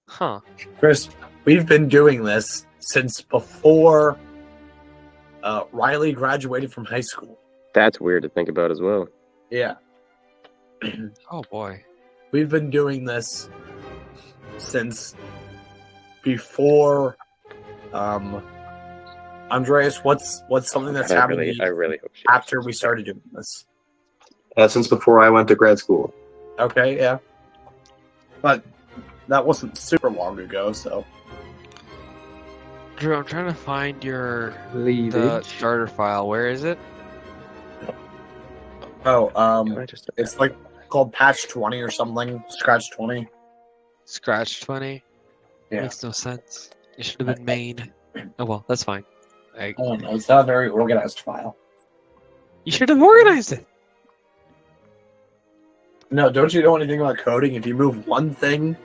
Huh. Chris, we've been doing this since before Riley graduated from high school. That's weird to think about as well. Yeah. Oh boy. We've been doing this since before Andreas, what's something that's happened to you I really hope she after we started doing this? Since before I went to grad school. Okay, yeah. But that wasn't super long ago, so. Drew, I'm trying to find the Leavage. starter file. Where is it? Oh, Can I just it's like called patch 20 or something. Scratch 20. Scratch 20? Yeah. Makes no sense. It should have been main. Oh well, that's fine. I don't know. It's not a very organized file. You should have organized it. No, don't you know anything about coding? If you move one thing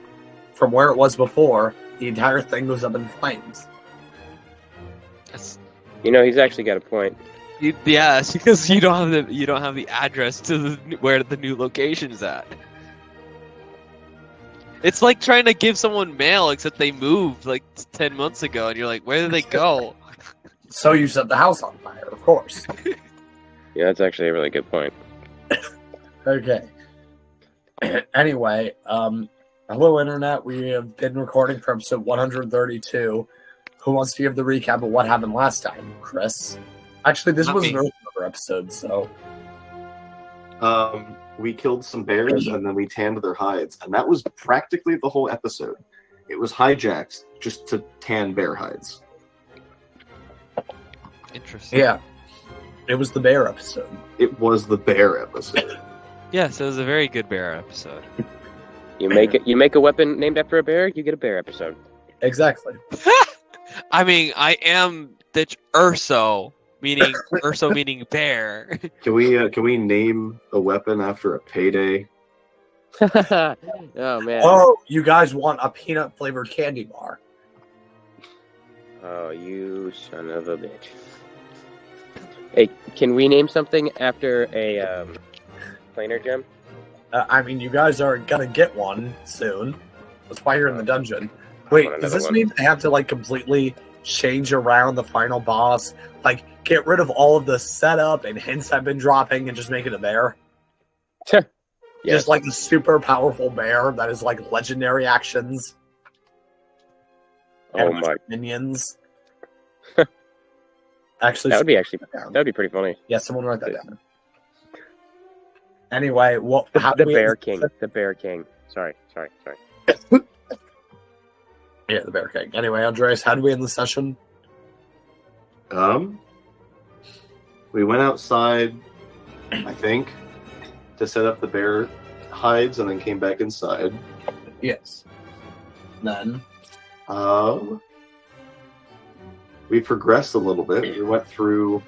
from where it was before, the entire thing goes up in flames. That's, he's actually got a point. yeah, it's because you don't have the address to where the new location's at. It's like trying to give someone mail, except they moved like 10 months ago, and you're like, where did they go? So you set the house on fire, of course. Yeah, that's actually a really good point. Okay. Anyway, hello internet. We have been recording for episode 132. Who wants to give the recap of what happened last time, Chris? Actually, this Not was me. an Earth episode, so We killed some bears and then we tanned their hides, and that was practically the whole episode. It was hijacked just to tan bear hides. Interesting. yeah. It was the bear episode. It was the bear episode. Yes, it was a very good bear episode. You make a weapon named after a bear, you get a bear episode. Exactly. I mean, I am the Urso, meaning bear. Can we name a weapon after a payday? Oh man. Oh, you guys want a peanut flavored candy bar? Oh, you son of a bitch. Hey, can we name something after a planar gem? I mean, you guys are gonna get one soon. That's why you're in the dungeon. Wait, want does another this one. mean I have to like completely change around the final boss? Like, get rid of all of the setup and hints I've been dropping and just make it a bear? Yes. Just like a super powerful bear that is like legendary actions. Oh and my. minions. Actually, That would be down. pretty funny. Yeah, someone write that down. Anyway, what? how The do we- Bear King. The Bear King. Sorry. Yeah, the Bear King. Anyway, Andreas, how do we end the session? We went outside, I think, to set up the bear hides, and then came back inside. Yes. Then. We progressed a little bit. We went through.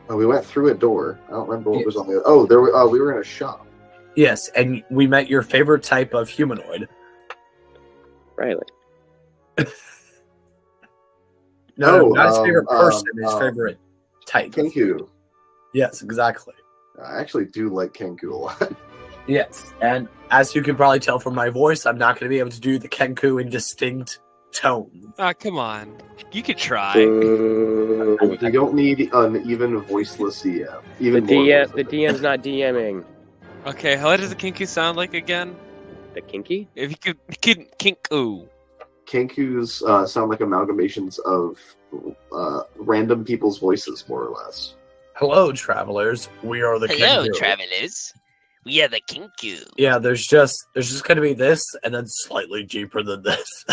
We went through a door. I don't remember what was on the. Oh, there. We were in a shop. Yes, and we met your favorite type of humanoid. Riley. No, Oh, not his favorite person, his um, favorite type. Kenku. Yes, exactly. I actually do like Kenku a lot. Yes, and as you can probably tell from my voice, I'm not going to be able to do the Kenku in distinct tones. Ah, come on. You could try. Boo. You don't need an even voiceless DM. The Even more voiceless. DM's not DMing. Okay, how does the Kinku sound like again? The Kinky? If you could Kinku. Kenkus sound like amalgamations of random people's voices, more or less. Hello, travelers. We are the Kenku. travelers. We are the Kinku. Yeah, there's just going to be this, and then slightly deeper than this.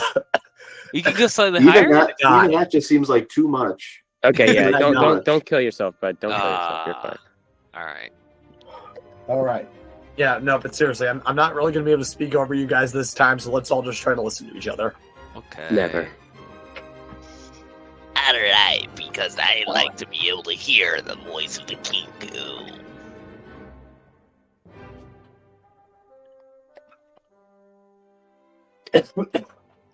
You can go slightly Even higher. that, God. even that just seems like too much. Okay, yeah. I know. Don't kill yourself, bud. Don't kill yourself. You're fine. All right. All right. Yeah, no, but seriously, I'm not really going to be able to speak over you guys this time, so let's all just try to listen to each other. Okay. Never. Alright, because I like to be able to hear the voice of the Kinku.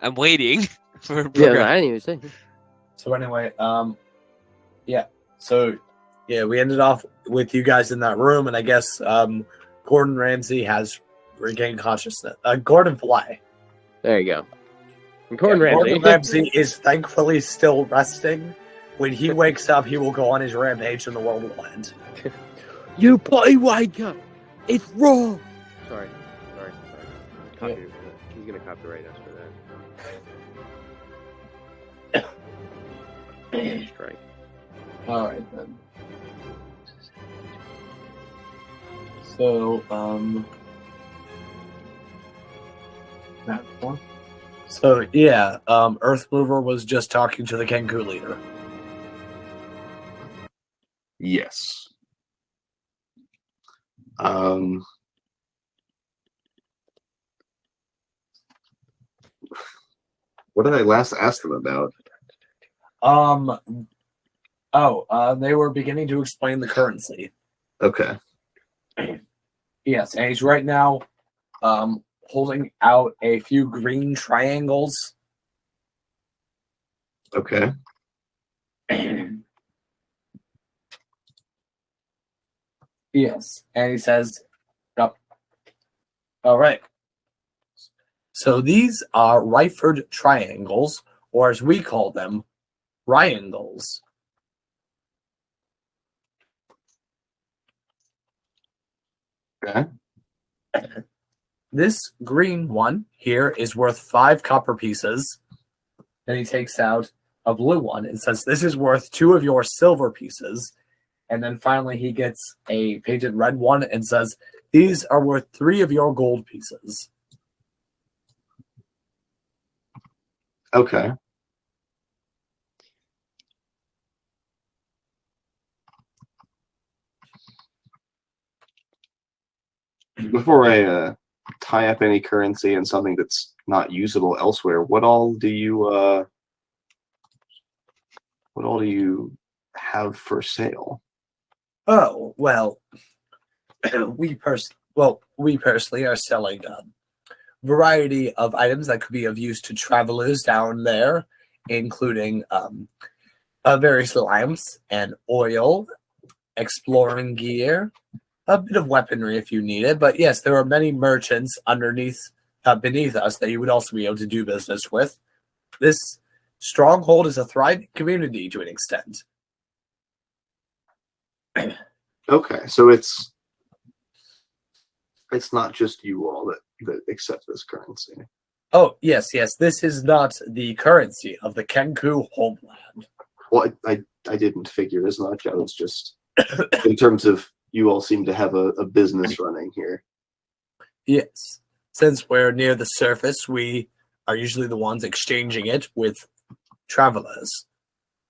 I'm waiting for Yeah, I didn't even say. So anyway, yeah. So Yeah, we ended off with you guys in that room, and I guess Gordon Ramsay has regained consciousness. Gordon Fly. There you go. And Gordon Ramsay. Gordon Ramsay is thankfully still resting. When he wakes up, he will go on his rampage and the world will end. You potty wanker! It's wrong! Sorry. He's gonna copyright us for that. Strike. Alright then. So, that one. So yeah, Earth Mover was just talking to the Kenku leader. Yes. What did I last ask them about? They were beginning to explain the currency. Okay. Yes, and he's right now holding out a few green triangles. Okay. Yes, and he says, oh, all right. So these are Ryford triangles, or as we call them, Ryangles. Okay. This green one here is worth 5 copper pieces. Then he takes out a blue one and says, this is worth 2 of your silver pieces. And then finally he gets a painted red one and says, these are worth 3 of your gold pieces. Okay. Before I tie up any currency in something that's not usable elsewhere, what all do you have for sale? Oh, well, we personally are selling a variety of items that could be of use to travelers down there, including various lamps and oil, exploring gear, a bit of weaponry if you need it. But yes, there are many merchants beneath us that you would also be able to do business with. This stronghold is a thriving community to an extent. Okay, so it's not just you all that accept this currency. Oh, yes. This is not the currency of the Kenku homeland. Well, I didn't figure as much. I was just, in terms of you all seem to have a business running here. Yes. Since we're near the surface, we are usually the ones exchanging it with travelers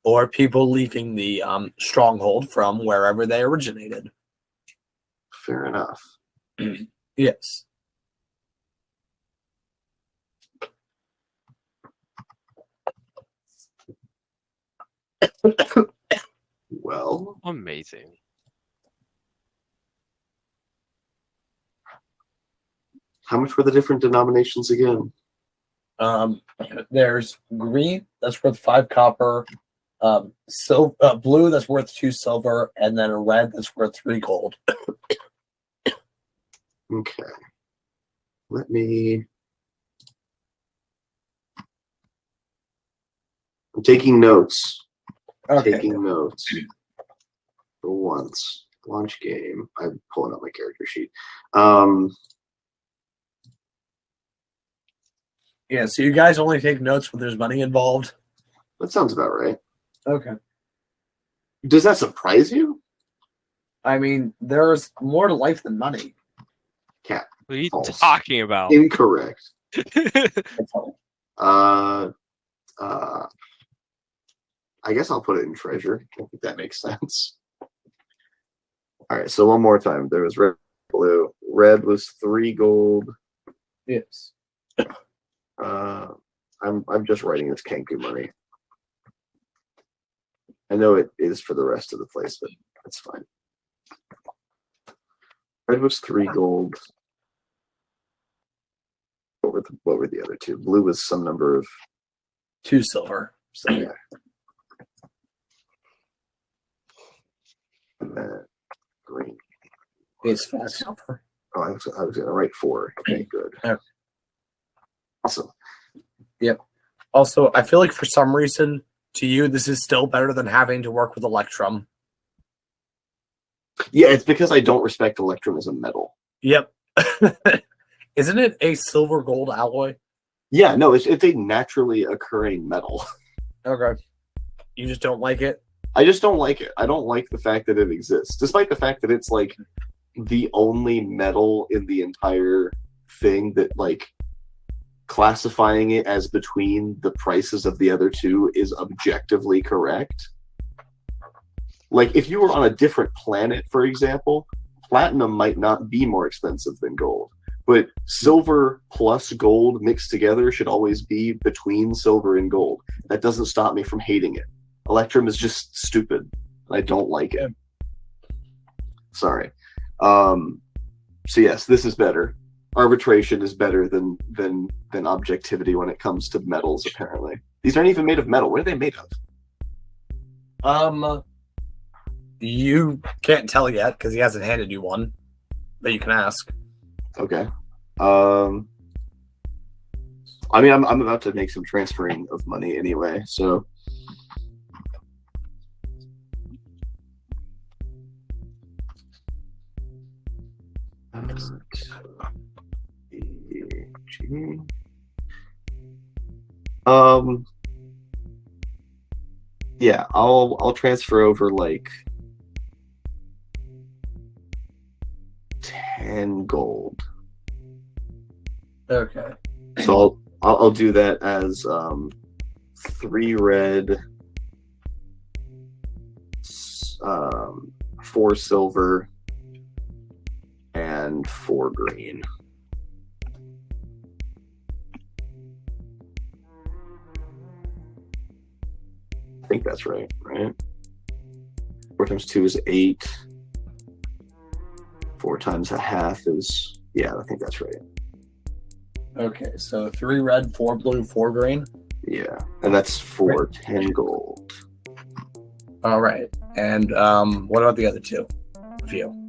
or people leaving the stronghold from wherever they originated. Fair enough. Yes. Well, Amazing. how much were the different denominations again? There's green, that's worth 5 copper, blue, that's worth 2 silver, and then a red, that's worth 3 gold. Okay. Let me... I'm taking notes. Okay. Taking notes. For once. Launch game. I'm pulling up my character sheet. Yeah, so you guys only take notes when there's money involved? That sounds about right. Okay. Does that surprise you? I mean, there's more to life than money. Cat. What are you False. talking about? Incorrect. That's all. I guess I'll put it in treasure. I think that makes sense. All right, so one more time. There was red, blue. Red was 3 gold. Yes. I'm just writing this Kenku money. I know it is for the rest of the place, but that's fine. Red was 3 gold. What were the other 2? Blue was some number of 2 silver. so yeah. And then green. It's 5 silver. Oh, I was going to write 4. Okay, good. Okay. Awesome. Yep. Also, I feel like for some reason, to you, this is still better than having to work with Electrum. Yeah, it's because I don't respect Electrum as a metal. Yep. Isn't it a silver gold alloy? Yeah, no, it's a naturally occurring metal. Okay. You just don't like it? I just don't like it. I don't like the fact that it exists, despite the fact that it's like the only metal in the entire thing that like classifying it as between the prices of the other two is objectively correct. Like if you were on a different planet, for example, platinum might not be more expensive than gold, but silver plus gold mixed together should always be between silver and gold. That doesn't stop me from hating it. Electrum is just stupid. I don't like it. Sorry. So yes, this is better. Arbitration is better than objectivity when it comes to metals, apparently. These aren't even made of metal. What are they made of? You can't tell yet because he hasn't handed you one, but you can ask. Okay. I mean, I'm about to make some transferring of money anyway, so. Yeah, I'll transfer over like 10 gold. Okay. So I'll do that as 3 red, 4 silver, and 4 green. I think that's right? 4 times 2 is 8. 4 times a half is, yeah, I think that's right. Okay, so 3 red, 4 blue, 4 green. Yeah, and that's for 10 gold. All right, and what about the other two of you?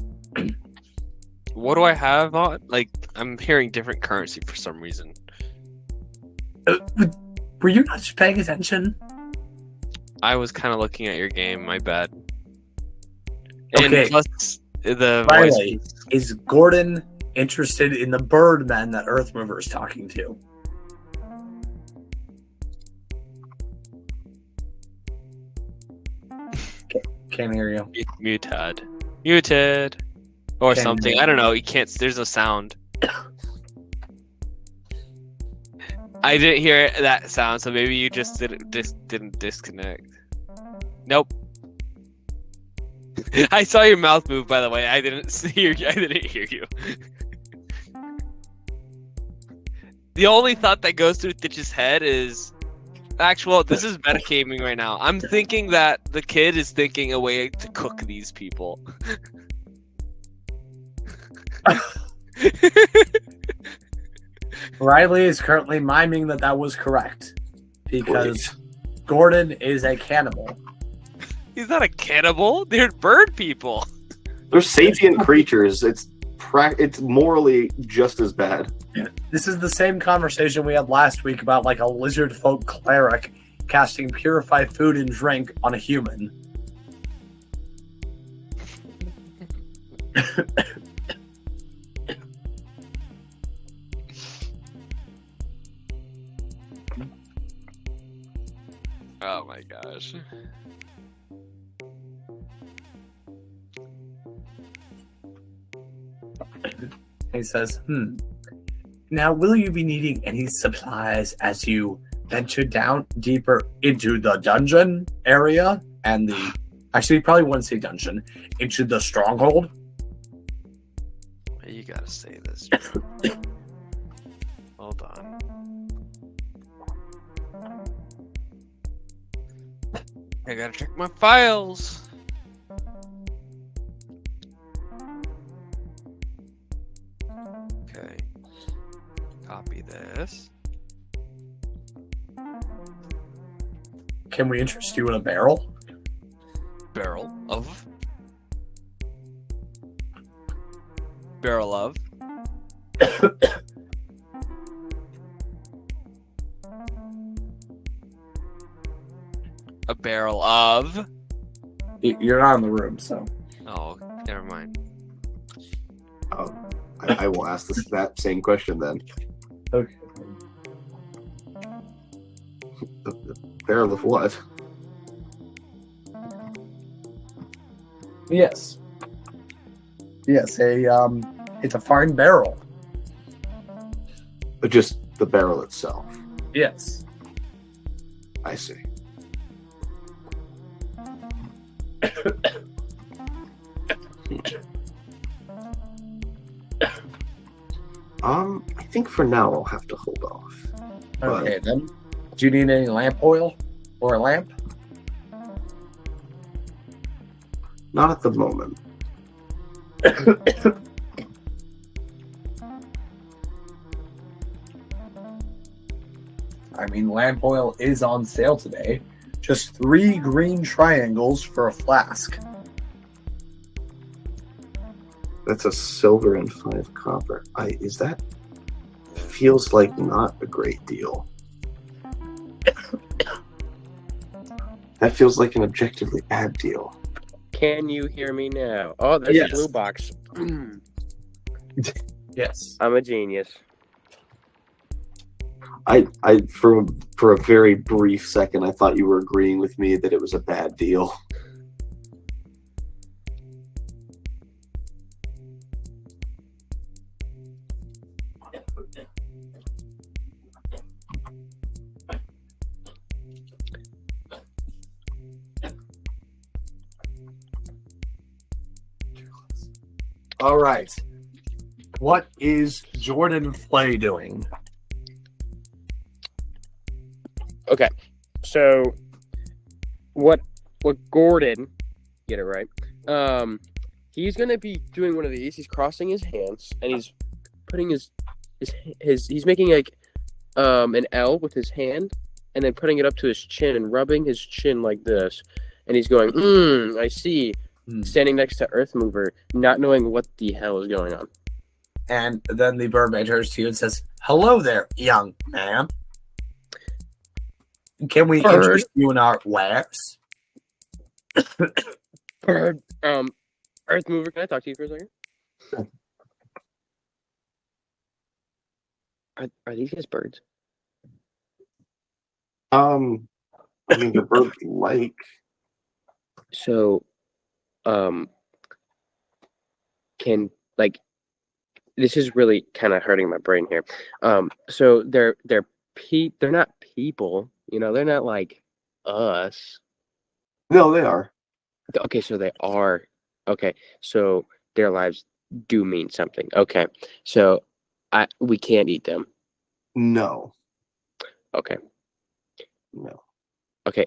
What do I have on? Like, I'm hearing different currency for some reason. Were you not just paying attention? I was kind of looking at your game. My bad. Okay. And plus, the Finally, voice. is Gordon interested in the birdmen that Earthmover is talking to? Can't hear you. Muted. Or Can't something. hear I don't know. You can't. There's no sound. I didn't hear that sound, so maybe you just didn't disconnect. Nope. I saw your mouth move, by the way. I didn't hear you. The only thought that goes through Ditch's head is, this is metagaming right now. I'm thinking that the kid is thinking a way to cook these people. Riley is currently miming that was correct because Gordon is a cannibal. He's not a cannibal. They're bird people. They're sapient creatures. It's morally just as bad. This is the same conversation we had last week about like a lizard folk cleric casting purify food and drink on a human. Oh my gosh. He says, Now, will you be needing any supplies as you venture down deeper into the dungeon area and the... Actually, you probably wouldn't say dungeon. Into the stronghold? You gotta say this. Hold on. I gotta check my files. Okay. Copy this. Can we interest you in a barrel? Barrel of Barrel of. A barrel of. You're not in the room, so. Oh, never mind. I will ask that same question then. Okay. The barrel of what? Yes. Yes, it's a fine barrel. But just the barrel itself. Yes. I see. I think for now I'll have to hold off. Okay, then. Do you need any lamp oil or a lamp? Not at the moment. I mean, lamp oil is on sale today. Just 3 green triangles for a flask. That's a silver and 5 copper. Is that feels like not a great deal. That feels like an objectively bad deal. Can you hear me now? Oh, there's Yes. a blue box. Yes. I'm a genius. I for a very brief second I thought you were agreeing with me that it was a bad deal. All right. What is Jordan Flay doing? Okay, so what Gordon, get it right, he's gonna be doing one of these. He's crossing his hands and he's putting his he's making like an L with his hand and then putting it up to his chin and rubbing his chin like this, and he's going I see, standing next to Earth Mover, not knowing what the hell is going on. And then the mermaid turns to you and says, "Hello there, young man. Can we interest you in our wares?" Bird, Earth Mover, can I talk to you for a second? Are these guys birds? I mean the bird like. So, can like this is really kind of hurting my brain here. So they're not people, you know, they're not like us. No, they are. Okay, so they are. Okay, so their lives do mean something. Okay, so we can't eat them. No. Okay. No. Okay.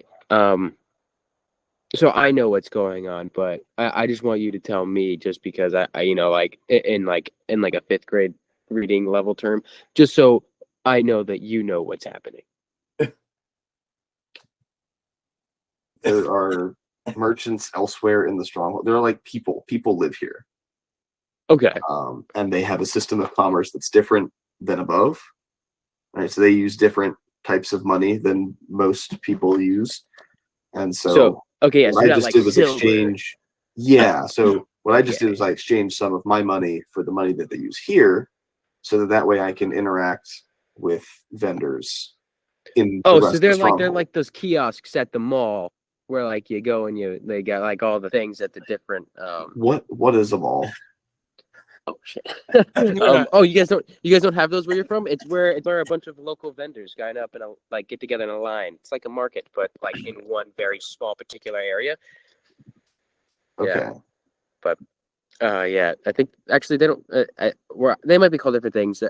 So I know what's going on, but I just want you to tell me, just because I you know, like in a 5th grade reading level term, just so I know that you know what's happening. There are merchants elsewhere in the stronghold. There are like people live here. Okay. And they have a system of commerce that's different than above. Right, so they use different types of money than most people use. And so okay, yeah, what so I just like did was silver. exchange. Yeah, so what I just Okay. did was I exchanged some of my money for the money that they use here, so that way I can interact with vendors in the rest So of the they're stronghold. like those kiosks at the mall where like you go and they got like all the things at the different What is a mall? Oh shit. You guys don't have those where you're from? It's where a bunch of local vendors line up and like get together in a line. It's like a market, but like in one very small particular area. Okay. Yeah. But yeah, I think actually they don't. They might be called different things.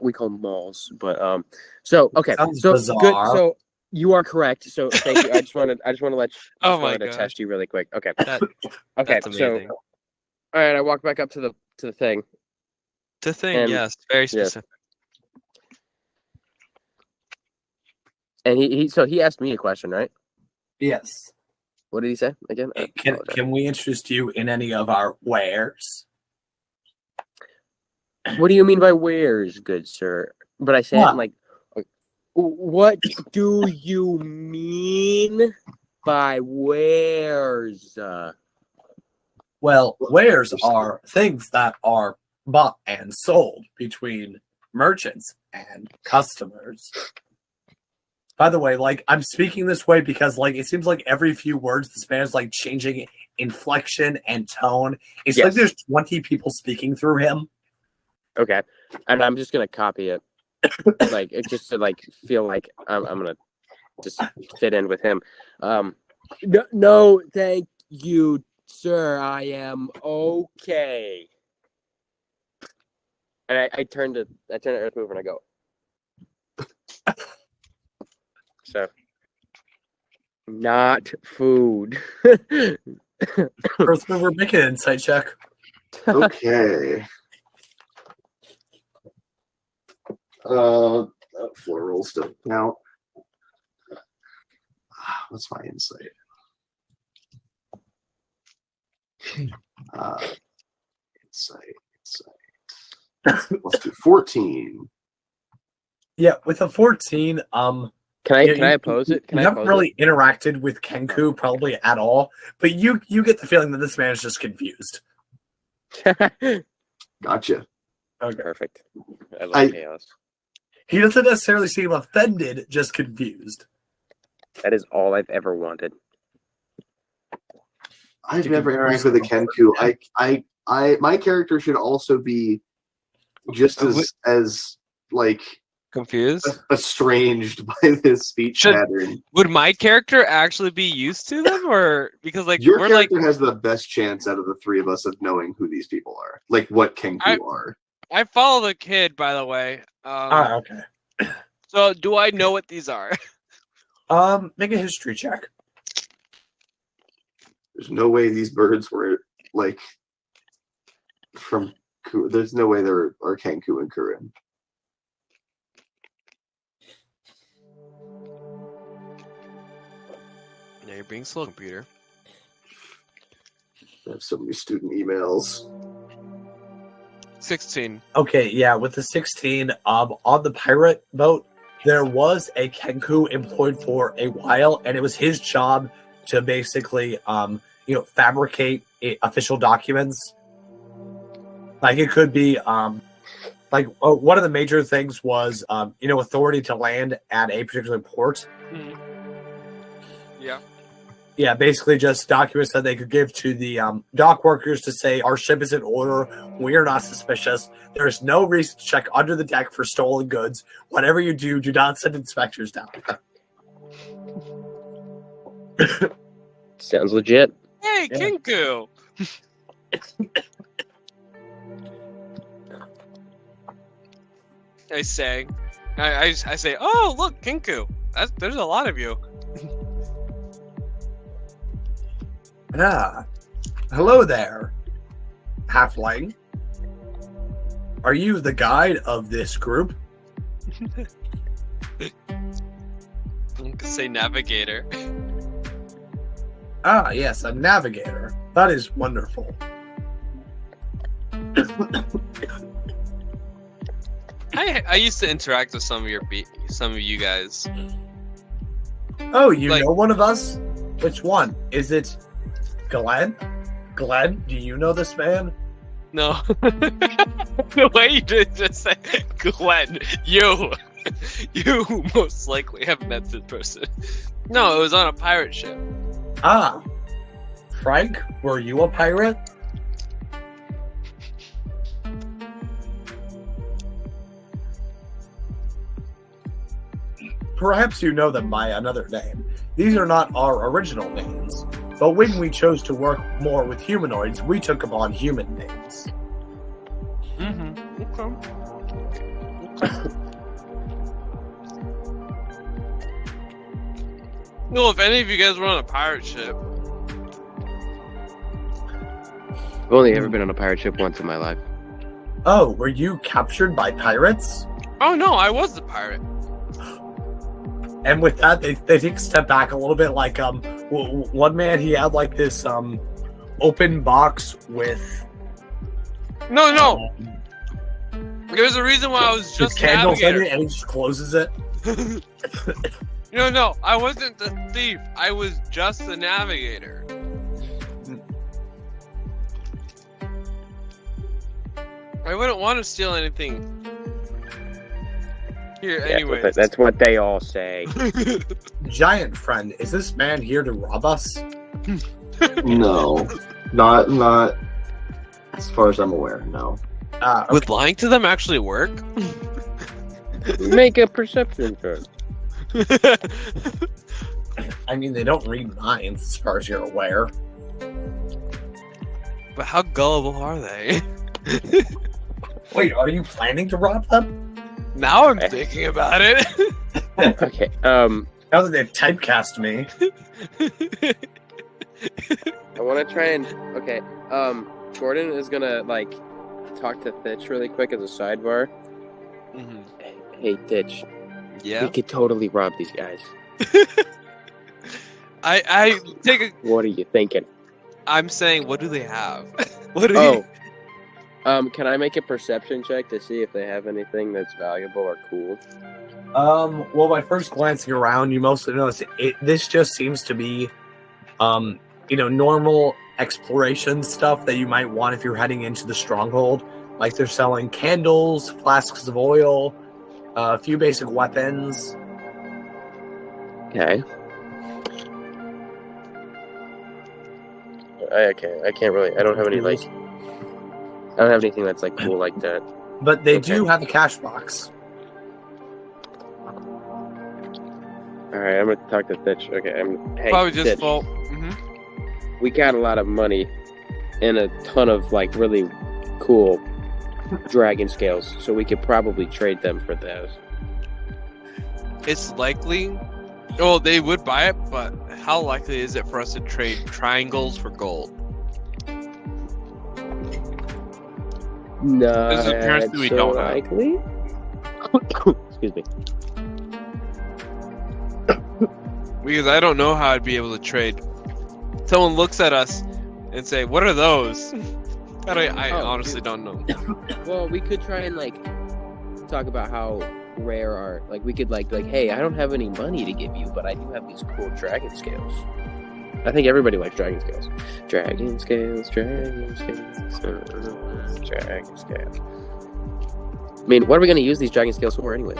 We call them malls, but so okay. Sounds So bizarre. good. So you are correct. So thank you. I just wanted to let Oh my wanted to gosh. test you really quick. Okay. That, Okay. that's So amazing. all right, I walk back up to the thing. The thing, and- yes, very yeah. specific. And he asked me a question, right? Yes. What did he say again? I apologize. Can we interest you in any of our wares? What do you mean by wares, good sir? But I said What? like, what do you mean by wares? Well, wares are things that are bought and sold between merchants and customers. By the way, like I'm speaking this way because like it seems like every few words the Spanish like changing inflection and tone. It's like Yes. there's 20 people speaking through him. Okay, and I'm just gonna copy it, like it just to like feel like I'm gonna just fit in with him. No, thank you, sir. I am okay. And I turn to Earth Mover and I go. So, not food. Earth Mover, make an insight check. Okay. Floor roll still count. What's my insight? Insight. Let's do 14. Yeah, with a 14, Can yeah, I oppose it? Can you I haven't oppose really interacted with Kenku probably at all, but you get the feeling that this man is just confused. it? Gotcha. Okay. Perfect. I love chaos. He doesn't necessarily seem offended, just confused. That is all I've ever wanted. I've never interacted with a Kenku. My character should also be just as like Confused? estranged by this speech pattern. Would my character actually be used to them, or because like Your we're character like has the best chance out of the three of us of knowing who these people are, like what Kenku are. I follow the kid, by the way. Okay. So do I know what these are? Make a history check. There's no way these birds were like from. There's no way there are Kenku and Kurin. Yeah, you're being slow, computer. I have so many student emails. 16. Okay, yeah, with the 16, on the pirate boat, there was a Kenku employed for a while, and it was his job to basically, fabricate official documents. Like it could be, one of the major things was, authority to land at a particular port. Mm-hmm. Yeah. Yeah, basically just documents that they could give to the dock workers to say our ship is in order, we are not suspicious, there's no reason to check under the deck for stolen goods. Whatever you do, do not send inspectors down. Sounds legit. Hey, Yeah. Kenku! I say, I say, oh look, Kenku. There's a lot of you. Ah, hello there, halfling. Are you the guide of this group? I'm gonna say navigator. Ah, yes, a navigator. That is wonderful. I used to interact with some of you guys. Oh, you Like- know one of us? Which one? Is it Glenn? Glenn, do you know this man? No. The way you did just say, Glenn, you most likely have met this person. No, it was on a pirate ship. Ah, Frank, were you a pirate? Perhaps you know them by another name. These are not our original names, but when we chose to work more with humanoids, we took upon human names. Mm-hmm. Okay. No, if any of you guys were on a pirate ship. I've only ever been on a pirate ship once in my life. Oh, were you captured by pirates? Oh no, I was the pirate. And with that, they take a step back a little bit. Like one man, he had like this open box with No. There's a reason why I was The just a candle's in navigator. it and he just closes it. No, I wasn't the thief. I was just the navigator. I wouldn't want to steal anything. Here, Yeah, anyways. that's what they all say. Giant friend, is this man here to rob us? No, not as far as I'm aware. No. Okay. Would lying to them actually work? Make a perception check. I mean, they don't read minds as far as you're aware. But how gullible are they? Wait, are you planning to rob them? Now I'm thinking about it. Okay. Now that they've typecast me. I want to try and okay. Gordon is gonna like talk to Thitch really quick as a sidebar. Mhm. Hey, Thitch. Yeah. We could totally rob these guys. I take a. What are you thinking? I'm saying, what do they have? What do you? Can I make a perception check to see if they have anything that's valuable or cool? Well, by first glancing around, you mostly notice this just seems to be, normal exploration stuff that you might want if you're heading into the stronghold. Like they're selling candles, flasks of oil, a few basic weapons. Okay. I can't really. I don't have any like. I don't have anything that's like cool like that. But they Okay. do have a cash box. All right, I'm gonna talk to Thitch. Okay, hey, Probably just Thitch, fault. we got a lot of money and a ton of like really cool dragon scales, so we could probably trade them for those. It's likely. Well, they would buy it, but how likely is it for us to trade triangles for gold? No, This is apparently we don't have. likely. Excuse me. Because I don't know how I'd be able to trade. Someone looks at us and say, "What are those?" I honestly don't know. Well, we could try and like talk about how rare are like we could like hey, I don't have any money to give you, but I do have these cool dragon scales. I think everybody likes dragon scales. Dragon scales, dragon scales, dragon scales. I mean, what are we gonna use these dragon scales for anyway?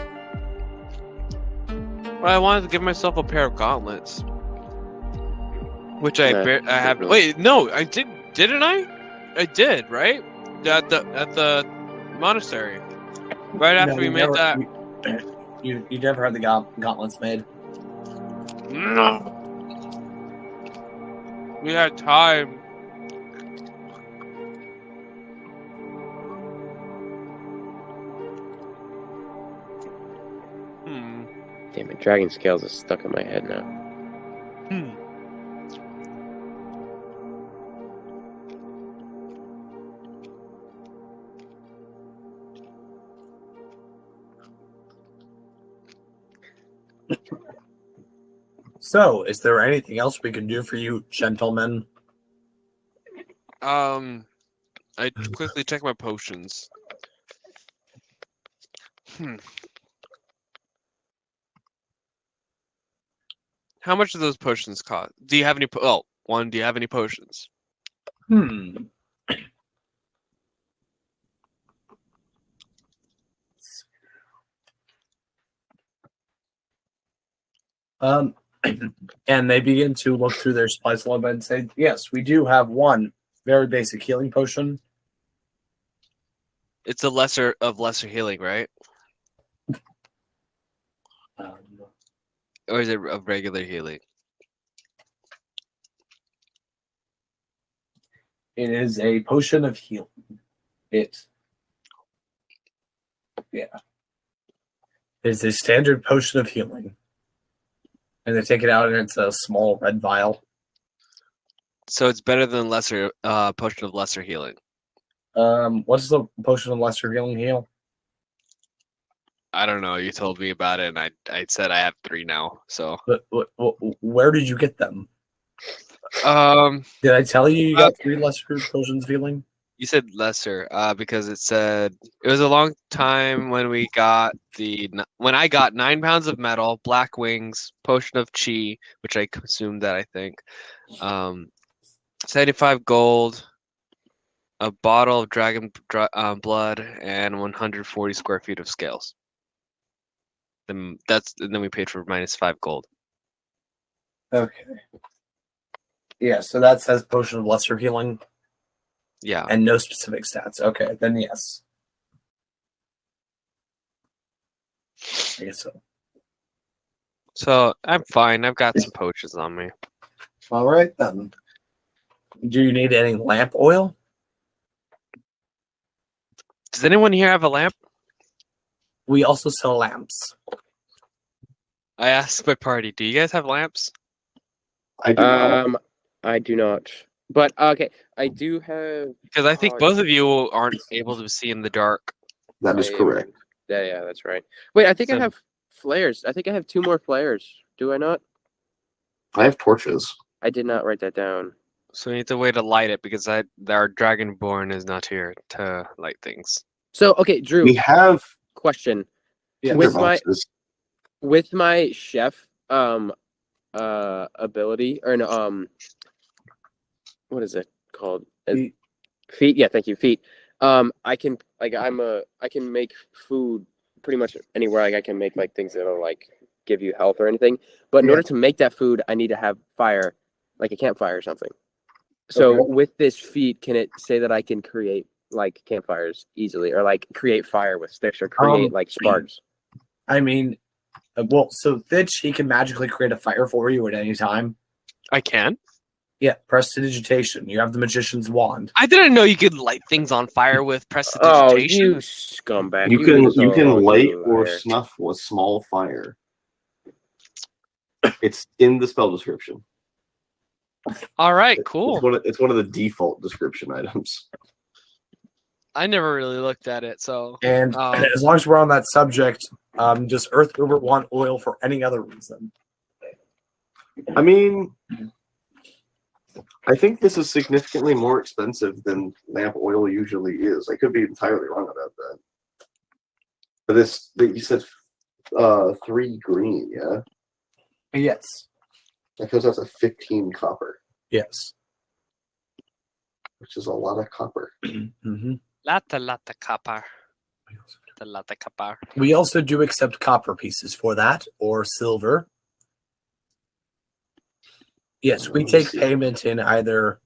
Well, I wanted to give myself a pair of gauntlets, which I have. really. Wait, no, I did. Didn't I? I did, right? At the monastery, right after No, we you made never- that. You never had the gauntlets made. No. We had time. Damn it, dragon scales is stuck in my head now. So, is there anything else we can do for you, gentlemen? I quickly check my potions. How much do those potions cost? Do you have any? Do you have any potions? And they begin to look through their supplies a little bit and say, yes, we do have one very basic healing potion. It's a lesser healing, right? Or is it of regular healing? It is a potion of healing. It's a standard potion of healing. And they take it out and it's a small red vial. So it's better than lesser potion of lesser healing. What's the potion of lesser healing heal? I don't know. You told me about it, and I said I have 3 now. So Where did you get them? Did I tell you got 3 lesser potions of healing? You said lesser, because it said it was a long time when we got when I got 9 pounds of metal, black wings, potion of chi, which I consumed that I think, 75 gold, a bottle of dragon blood, and 140 square feet of scales. Then we paid for -5 gold. Okay. Yeah, so that says potion of lesser healing Yeah. and no specific stats. Okay, then yes. I guess so. So I'm fine. I've got some potions on me. All right then. Do you need any lamp oil? Does anyone here have a lamp? We also sell lamps. I asked my party, do you guys have lamps? I do not. I do not. But okay, I do have. Because I think both of you aren't able to see in the dark. That is correct. Yeah, that's right. Wait, I think I So- have flares. I think I have 2 more flares. Do I not? I have torches. I did not write that down. So we need to wait to light it because our Dragonborn is not here to light things. So okay, Drew. We have Question. Yeah. With tinderboxes. With my chef ability or no what is it called? Feet. Feet. Yeah, thank you. Feet. I can I can make food pretty much anywhere. Like I can make like things that'll like give you health or anything. But in Yeah. order to make that food, I need to have fire, like a campfire or something. So Okay. with this feat, can it say that I can create like campfires easily, or like create fire with sticks, or create like sparks? I mean, well, so Thitch, he can magically create a fire for you at any time. I can? Yeah, prestidigitation. You have the magician's wand. I didn't know you could light things on fire with Oh, prestidigitation. you scumbag! You can are light a or liar. snuff with small fire. It's in the spell description. All right, cool. It's one of the default description items. I never really looked at it, so And as long as we're on that subject, does Earth River want oil for any other reason? I mean, I think this is significantly more expensive than lamp oil usually is. I could be entirely wrong about that. But you said 3 green, yeah? Yes. That goes out to 15 copper, Yes. which is a lot of copper. Mm-hmm. Lata copper. The lata copper. We also do accept copper pieces for that, or silver. Yes, we take payment in either,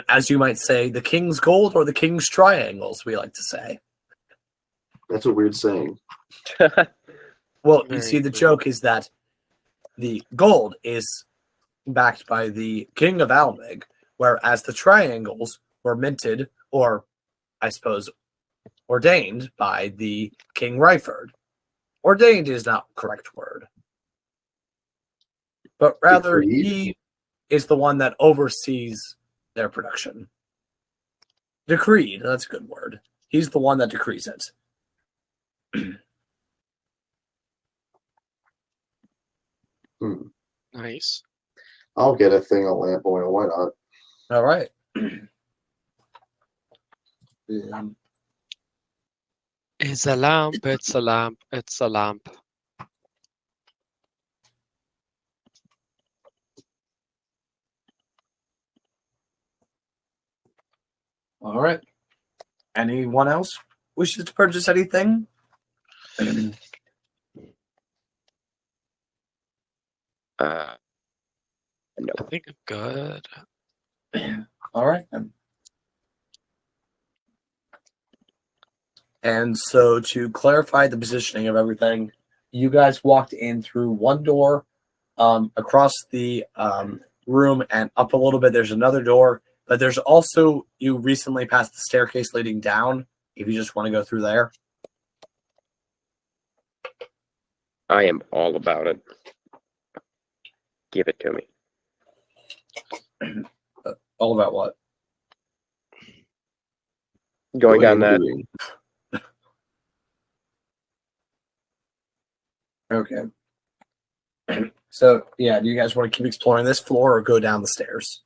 as you might say, the king's gold or the king's triangles, we like to say. That's a weird saying. Well, you Very see, the good. joke is that the gold is backed by the king of Almig, whereas the triangles were minted, or I suppose ordained, by the King Ryford. Ordained is not the correct word, but rather Decreed? he is the one that oversees their production. Decreed, that's a good word. He's the one that decrees it. Nice. I'll get a thing of lamp oil. Why not? All right. It's a lamp, it's a lamp, it's a lamp. All right. Anyone else wishes to purchase anything? No. I think I'm good. All right then. And so to clarify the positioning of everything, you guys walked in through one door, across the room, and up a little bit. There's another door, but there's also, you recently passed the staircase leading down. If you just want to go through there. I am all about it. Give it to me. All about what? Going down that. Doing. Okay. So, yeah, do you guys want to keep exploring this floor or go down the stairs?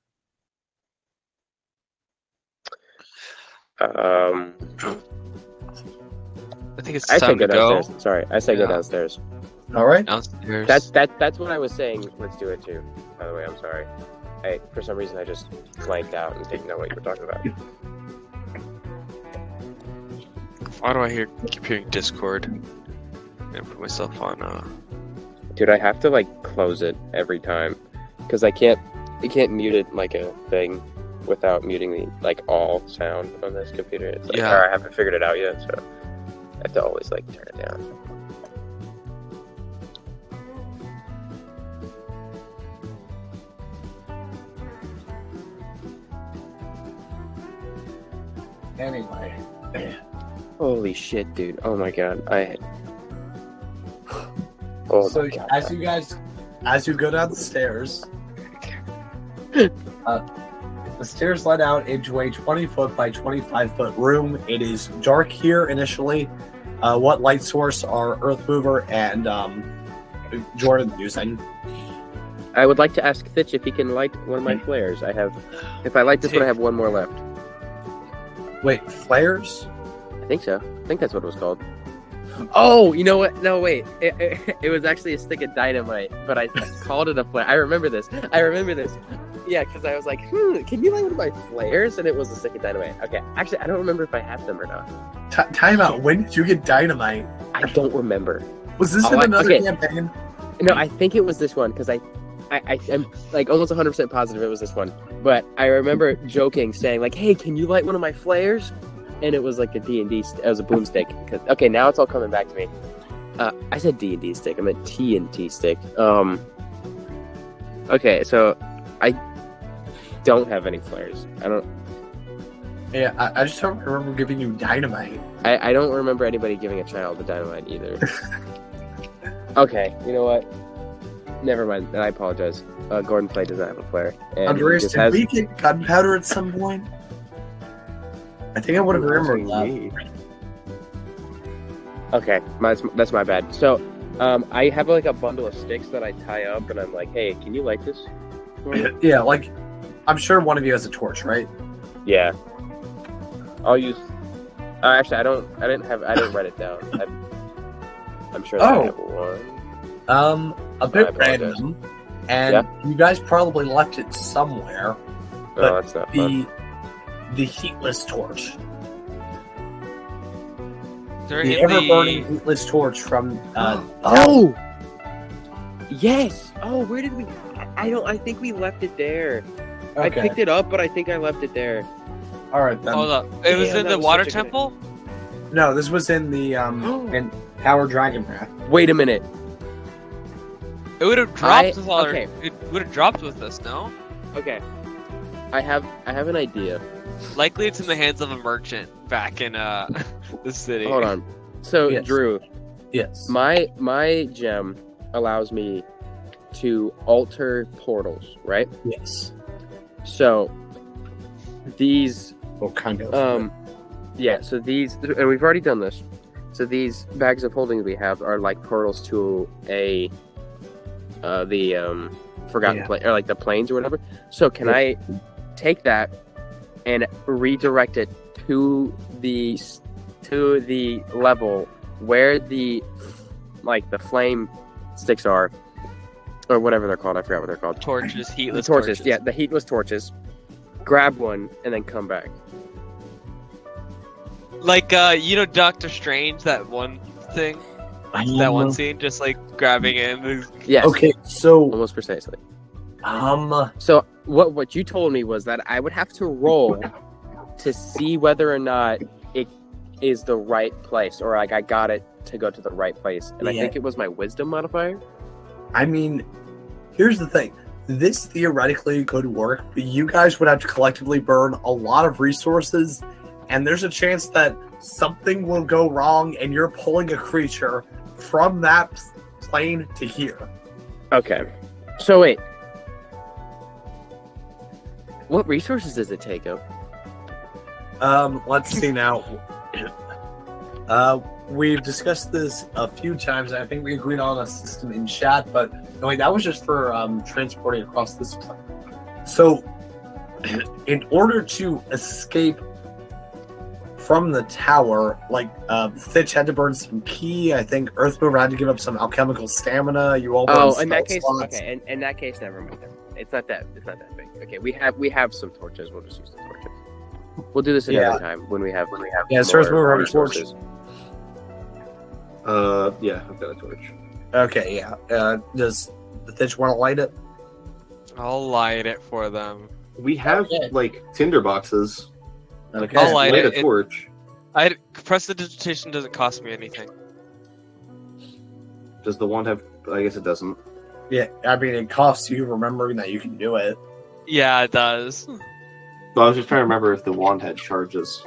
Um, I think it's I say time go to go. downstairs. Sorry, I say go Yeah. downstairs. All right. Downstairs. That's what I was saying. Let's do it too. By the way, I'm sorry. For some reason I just blanked out and didn't know what you were talking about. Why do I keep hearing Discord? And put myself on. Dude, I have to like close it every time because I can't mute it like a thing without muting the like all sound on this computer. It's like, Yeah. or I haven't figured it out yet, so I have to always like turn it down. Anyway. Holy shit, dude! Oh my god, Oh So my god. as you go down the stairs, the stairs let out into a 20-foot by 25-foot room. It is dark here initially. What light source are Earth Mover and Jordan using? I would like to ask Fitch if he can light one of my flares. If I light this one, I have one more left. Wait, flares? I think so. I think that's what it was called. Oh, you know what? No, wait. It was actually a stick of dynamite, but I called it a flare. I remember this. Yeah, because I was like, can you light one of my flares? And it was a stick of dynamite. Okay. Actually, I don't remember if I have them or not. Time out. When did you get dynamite? I don't remember. Was this in another campaign? No, I think it was this one, because I'm like almost 100% positive it was this one. But I remember joking, saying like, hey, can you light one of my flares? And it was like a D&D, it was a boomstick. Okay, now it's all coming back to me. I said D&D stick, I meant T&T stick. Okay, so I don't have any flares. I don't. Yeah, I just don't remember giving you dynamite. I don't remember anybody giving a child the dynamite either. Okay, you know what? Never mind. I apologize. Gordon Flay does not have a flare. And Andreas, he just did we get gunpowder at some point? I think I would have remembered that. Okay, that's my bad. So, I have like a bundle of sticks that I tie up, and I'm like, hey, can you light this? Yeah, like, I'm sure one of you has a torch, right? Yeah. I'll use. Actually, I didn't write it down. I'm sure that I have one. A bit I apologize. random, and you guys probably left it somewhere. No, that's not fun. The heatless torch. They're The in ever-burning heatless torch from. Oh. Yes. Oh, where did we? I think we left it there. I Okay. picked it up, but I think I left it there. All right then. Hold up. It was Damn, in that the was water such a good- temple? No, this was in the in Tower Dragon Path. Wait a minute. It would have dropped with all okay. It would have dropped with us, no? Okay. I have an idea. Likely it's in the hands of a merchant back in the city. Hold on. So Yes. Drew, Yes. my gem allows me to alter portals, right? Yes. So these Well, kind of. yeah, so these, and we've already done this. So these bags of holding we have are like portals to the forgotten plane, or like the planes or whatever. So can I take that and redirect it to the level where the flame sticks are, or whatever they're called? I forgot what they're called. Torches, heatless The torches. torches. Yeah, the heatless torches. Grab one and then come back. Like, Doctor Strange, that one thing? That one scene, just like grabbing it. And... Yes. Okay, so Almost precisely. um, So what you told me was that I would have to roll to see whether or not it is the right place, or like I got it to go to the right place. And I Yeah. think it was my wisdom modifier. I mean, here's the thing. This theoretically could work, but you guys would have to collectively burn a lot of resources, and there's a chance that something will go wrong and you're pulling a creature from that plane to here. Okay. So wait. What resources does it take up? Let's see now. We've discussed this a few times. I think we agreed on a system in chat, but no, wait, that was just for transporting across this plane. So, in order to escape from the tower, like Thitch had to burn some key. I think Earthmover had to give up some alchemical stamina. You all burned Oh, in that spell case, slots. okay. In that case, never mind. It's not that big. Okay, we have some torches. We'll just use the torches. We'll do this another time when we have Yeah, so Earthmover had a torch. Yeah, I've got a torch. Okay, yeah. Does the Thitch want to light it? I'll light it for them. We have Okay. like tinder boxes. Okay. I'll light Light it. a torch. Prestidigitation doesn't cost me anything. Does the wand have? I guess it doesn't. Yeah, I mean, it costs you remembering that you can do it. Yeah, it does. But I was just trying to remember if the wand had charges.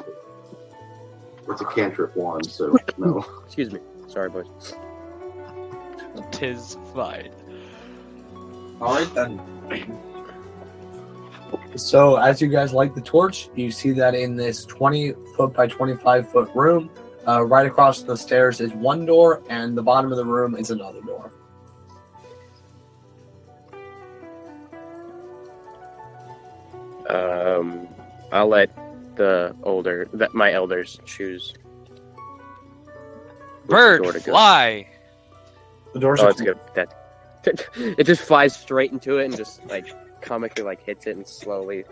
It's a cantrip wand, so no. Excuse me. Sorry, boys. Tis fine. All right, then. So, as you guys light the torch, you see that in this 20-foot by 25-foot room, right across the stairs is one door, and the bottom of the room is another door. I'll let my elders choose. which door Bird, to go. fly! The doors Oh, are it's good. That it just flies straight into it and just like comically like hits it and slowly.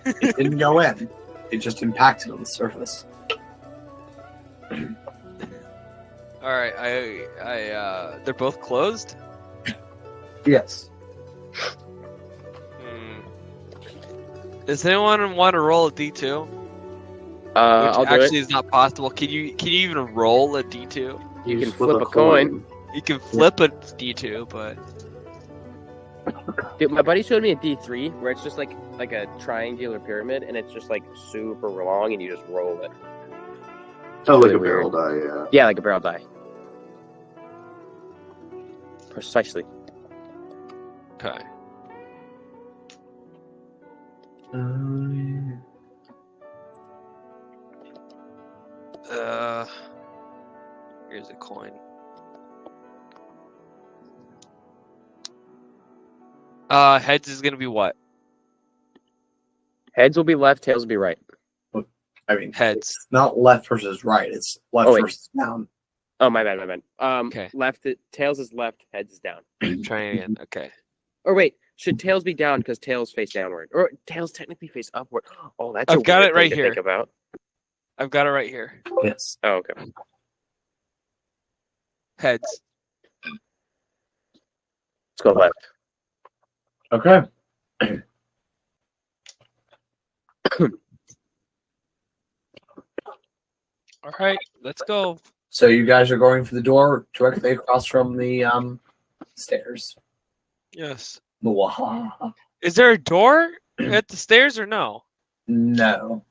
It didn't go in. It just impacted on the surface. Alright, they're both closed? Yes. Does anyone want to roll a D2? Which I'll do actually it. is not possible. Can you even roll a D2? You can flip a coin. You can flip a D2, but Dude, my buddy showed me a D3 where it's just like a triangular pyramid and it's just like super long and you just roll it. Oh, like really a barrel weird. die, yeah. Yeah, like a barrel die. Precisely. okay. Here's a coin. Heads is gonna be what? Heads will be left, tails will be right. I mean, Heads. It's not left versus right. It's left Oh, wait. versus down. Oh, my bad. Okay. Tails is left, heads is down. Trying again. Okay. Or wait, should tails be down because tails face downward? Or tails technically face upward? Oh, that's I've a got weird it right thing to here. think about. I've got it right here. Yes. Oh, okay. Heads. Let's go left. Okay. All right, let's go. So you guys are going for the door directly across from the stairs. Yes. Whaaat. Is there a door at the stairs or no? No.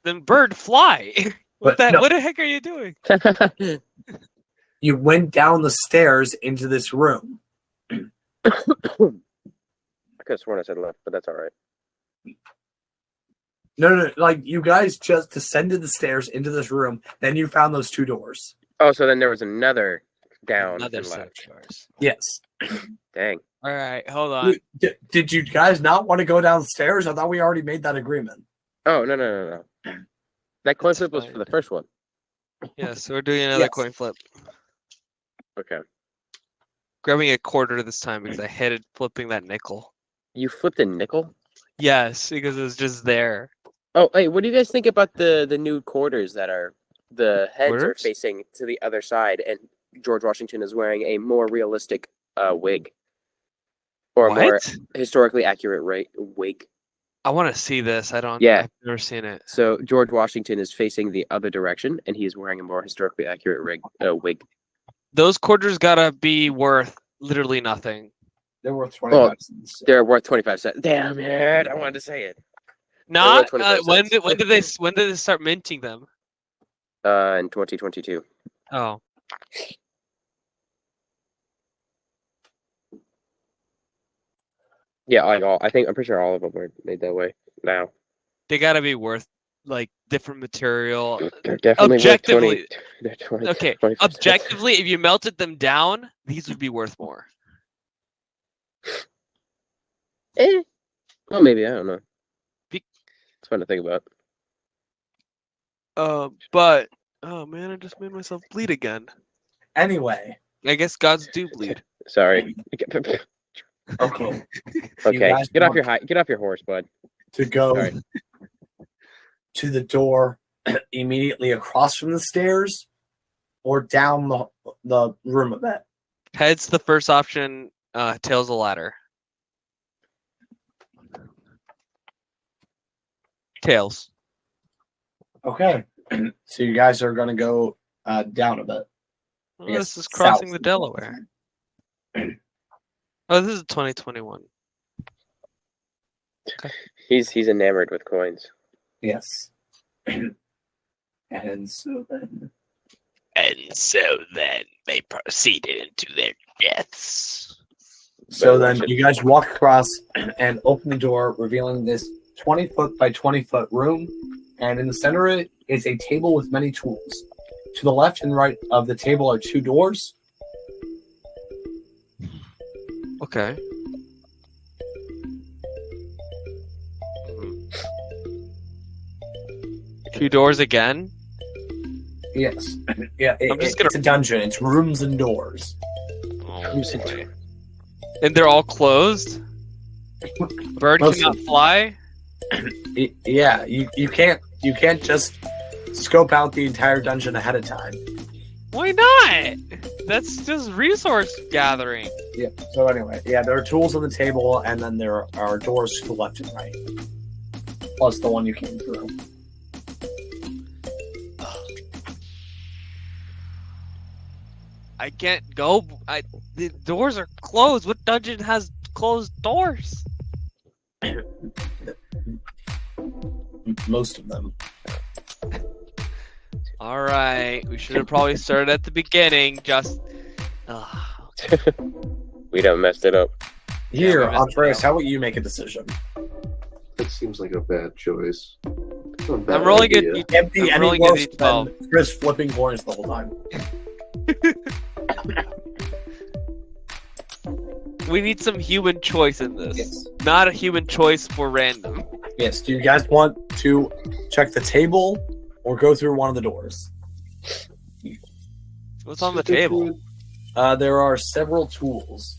Then bird, fly. But no. What the heck are you doing? You went down the stairs into this room. I could have sworn I said left, but that's all right. No, like you guys just descended the stairs into this room, then you found those two doors. Oh, so then there was another down Another and set of left. doors. Yes. Dang. All right, hold on. Did you guys not want to go downstairs? I thought we already made that agreement. Oh, no. That coin flip was fine. for the first one. Yeah, so we're doing another Yes. coin flip. Okay. Grabbing a quarter this time because I hated flipping that nickel. You flipped a nickel? Yes, because it was just there. Oh, hey, what do you guys think about the new quarters that are the heads are Quarters? facing to the other side, and George Washington is wearing a more realistic wig, or a more What? historically accurate wig. I want to see this. Yeah. I've never seen it. So George Washington is facing the other direction, and he is wearing a more historically accurate wig. Those quarters gotta be worth literally nothing. They're worth 25 cents. They're worth 25 cents. Damn it! I wanted to say it. Not 25 when cents. did they start minting them? In 2022. Oh, Yeah, I'm pretty sure all of them were made that way now. they gotta be worth like different material. They're definitely Objectively- worth 20. They're 20. Okay, 20%. objectively, if you melted them down, these would be worth more. Well, maybe I don't know. Be- It's fun to think about. But oh man, I just made myself bleed again. Anyway, I guess gods do bleed. Sorry. okay. Okay, guys get off want your horse, bud. to go Sorry. to the door immediately across from the stairs or down the room a bit? Heads the first option. Tails the ladder. Tails. Okay. So you guys are going to go down a bit. Oh, I guess this is crossing south the is what Delaware. Oh, this is 2021. He's enamored with coins. Yes. And so then And so then they proceeded into their deaths. you guys walk across and open the door, revealing this 20-foot by 20-foot room. And in the center of it is a table with many tools. To the left and right of the table are 2 doors. Okay. Two doors again. Yes. Yeah, I'm just gonna- it's a dungeon. It's rooms and doors. Oh, boy. And they're all closed. Bird Most cannot of them. fly. Yeah, you can't just scope out the entire dungeon ahead of time. Why not? That's just resource gathering. Yeah. So anyway, yeah, there are tools on the table, and then there are doors to the left and right, plus the one you came through. I can't go. The doors are closed. What dungeon has closed doors? Most of them. All right, we should have probably started at the beginning. Just. We done messed it up. Here, Yeah, Andreas, how about you make a decision? That seems like a bad choice. I'm rolling idea. it. Can't be I'm any rolling a worse D12. than Chris flipping coins the whole time. We need some human choice in this. Yes. Not a human choice for random. Yes. Do you guys want to check the table or go through one of the doors? What's on the table? There are several tools.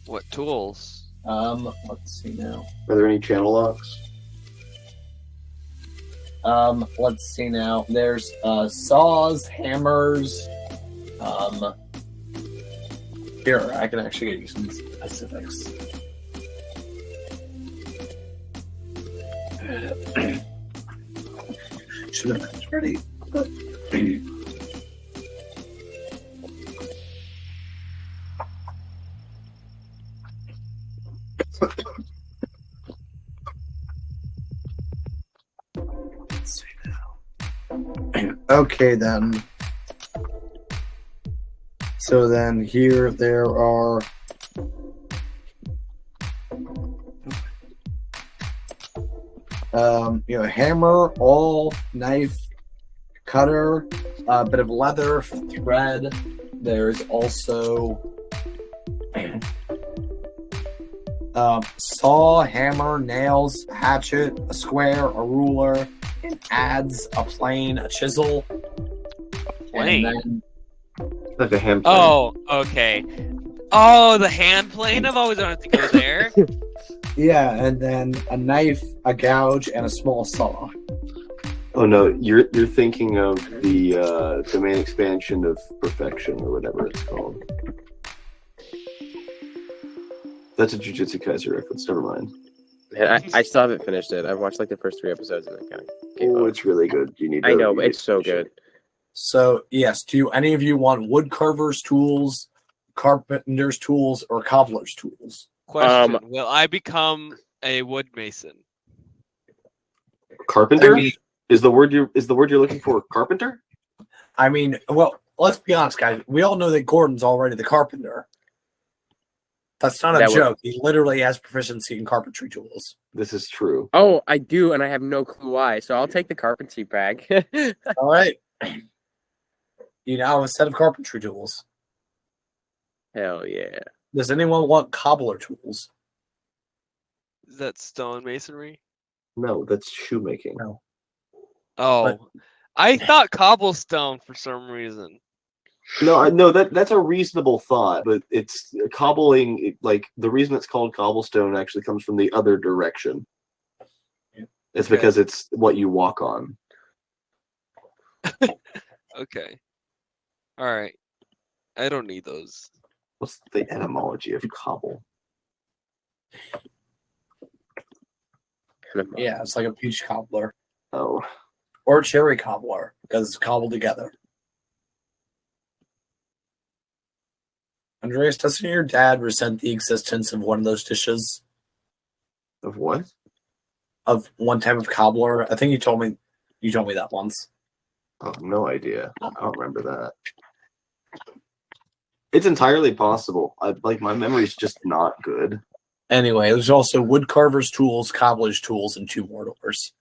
What tools? Let's see now. Are there any channel locks? Let's see now. There's saws, hammers. Here, I can actually get you some specifics. Should have been ready. But... Let's see now. Okay, then. So then here there are hammer, awl, knife, cutter, a bit of leather, thread. There's also saw, hammer, nails, hatchet, a square, a ruler, an adze, a plane, a chisel. Plane? And Like a hand plane. Oh, okay. Oh, the hand plane. I've always wanted to go there. and then a knife, a gouge, and a small saw. Oh no, you're thinking of the domain expansion of perfection or whatever it's called. That's a Jujutsu Kaisen reference. Never mind. Man, I still haven't finished it. I've watched like the first 3 episodes and then kind of gave Oh, up. it's really good. You need. I know, you but need it's so to finish good. it. So, yes, do any of you want wood carver's tools, carpenter's tools, or cobbler's tools? Question: will I become a wood mason? Carpenter I mean- is the word you're looking for. Carpenter. I mean, well, let's be honest, guys. We all know that Gordon's already the carpenter. That's not a That would- joke. He literally has proficiency in carpentry tools. This is true. Oh, I do, and I have no clue why. So I'll take the carpentry bag. All right. You now have a set of carpentry tools. Hell yeah. Does anyone want cobbler tools? Is that stone masonry? No, that's shoemaking. No. Oh, I thought cobblestone for some reason. No, that's a reasonable thought, but it's cobbling. Like the reason it's called cobblestone actually comes from the other direction. It's Okay. because it's what you walk on. Okay. All right. I don't need those. What's the etymology of cobble? Yeah, it's like a peach cobbler Oh, or a cherry cobbler because it's cobbled together. Andreas, doesn't your dad resent the existence of one of those dishes? of what? Of one type of cobbler? I think you told me that once. Oh, no idea. I don't remember that. It's entirely possible. My memory's just not good. Anyway, there's also woodcarver's tools, cobbler's tools, and 2 more doors.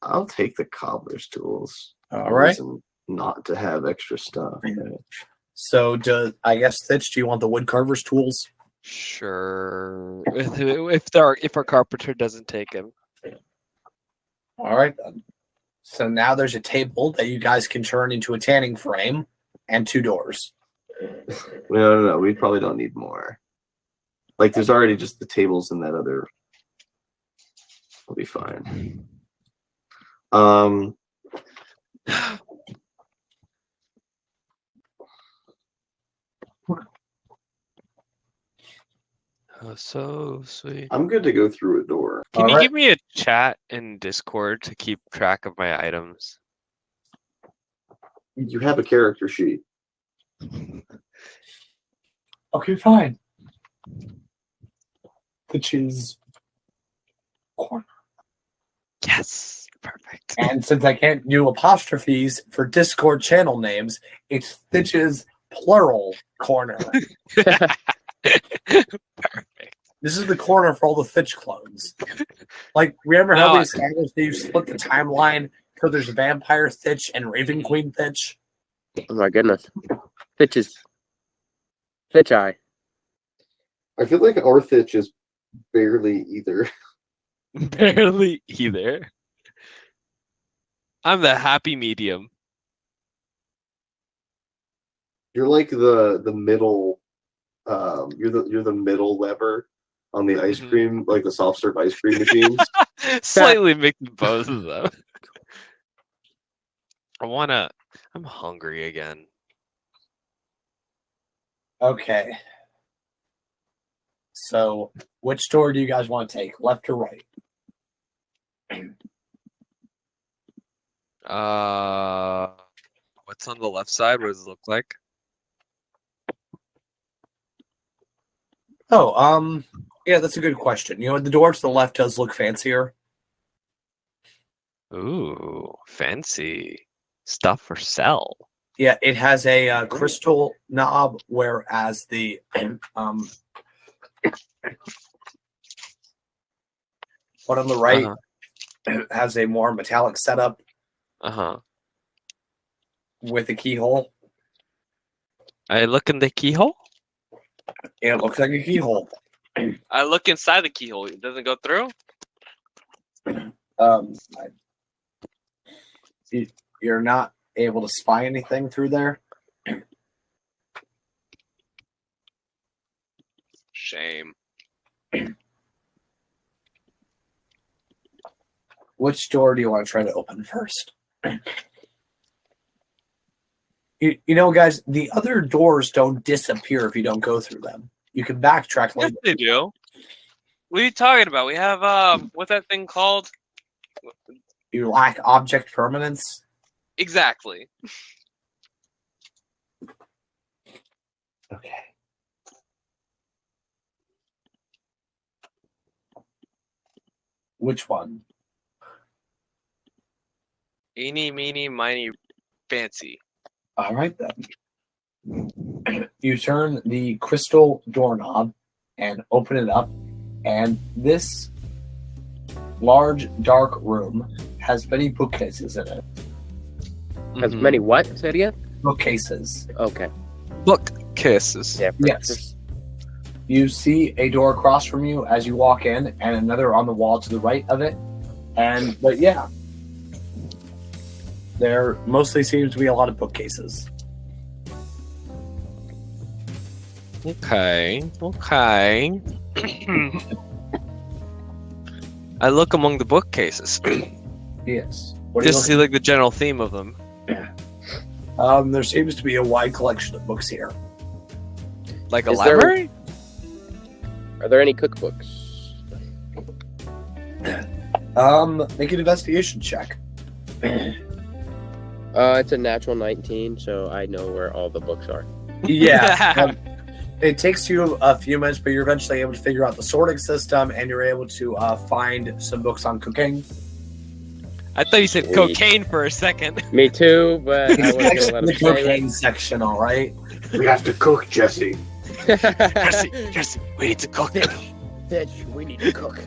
I'll take the cobbler's tools. All right. Reason not to have extra stuff. So, I guess, Thitch, do you want the woodcarver's tools? Sure. If our carpenter doesn't take him. All right, then. So now there's a table that you guys can turn into a tanning frame and 2 doors. No. We probably don't need more. Like, there's already just the tables in that other. We'll be fine. Oh, so sweet. I'm good to go through a door. Can you Alright. give me a chat in Discord to keep track of my items? You have a character sheet. Okay, fine. Which is corner. Yes. Perfect. And since I can't do apostrophes for Discord channel names, it's Thitch's plural corner. Perfect. This is the corner for all the Thitch clones. Like, remember how No, we established that you split the timeline so there's Vampire Thitch and Raven Queen Thitch? Oh my goodness. Thitch eye. I feel like our Thitch is barely either. Barely either. I'm the happy medium. You're like the middle. You're the middle lever on the ice Mhm. cream, like the soft serve ice cream machines. Slightly mixed both of them. I'm hungry again. Okay. So, which door do you guys want to take, left or right? What's on the left side? What does it look like? Oh, yeah, that's a good question. You know, the door to the left does look fancier. Ooh, fancy stuff for sell. Yeah, it has a crystal knob, whereas the one on the right has a more metallic setup with a keyhole. I look in the keyhole. Yeah, it looks like a keyhole. I look inside the keyhole. It doesn't go through. You're not able to spy anything through there. Shame. Which door do you want to try to open first? You know, guys, the other doors don't disappear if you don't go through them. You can backtrack Yes, later. they do. What are you talking about? We have what's that thing called? You lack object permanence. Exactly. Okay. Which one? Eeny, meeny, miny, fancy. All right, then. You turn the crystal doorknob and open it up, and this large, dark room has many bookcases in it. Has many what? Say it again? Bookcases. Okay. Bookcases. Yeah. Yes. You see a door across from you as you walk in, and another on the wall to the right of it. But yeah, there mostly seems to be a lot of bookcases. Okay. I look among the bookcases Yes. What do just to see like the general theme of them. There seems to be a wide collection of books here. Like a Is there- library? Are there any cookbooks? Make an investigation check. It's a natural 19, so I know where all the books are. Yeah. It takes you a few minutes, but you're eventually able to figure out the sorting system, and you're able to find some books on cooking. I thought you said Sweet. cocaine for a second. Me too, but I It's wasn't next gonna to let the him say cocaine section, all right? We have to cook, Jesse. it. Jesse, we need to cook. Bitch, we need to cook.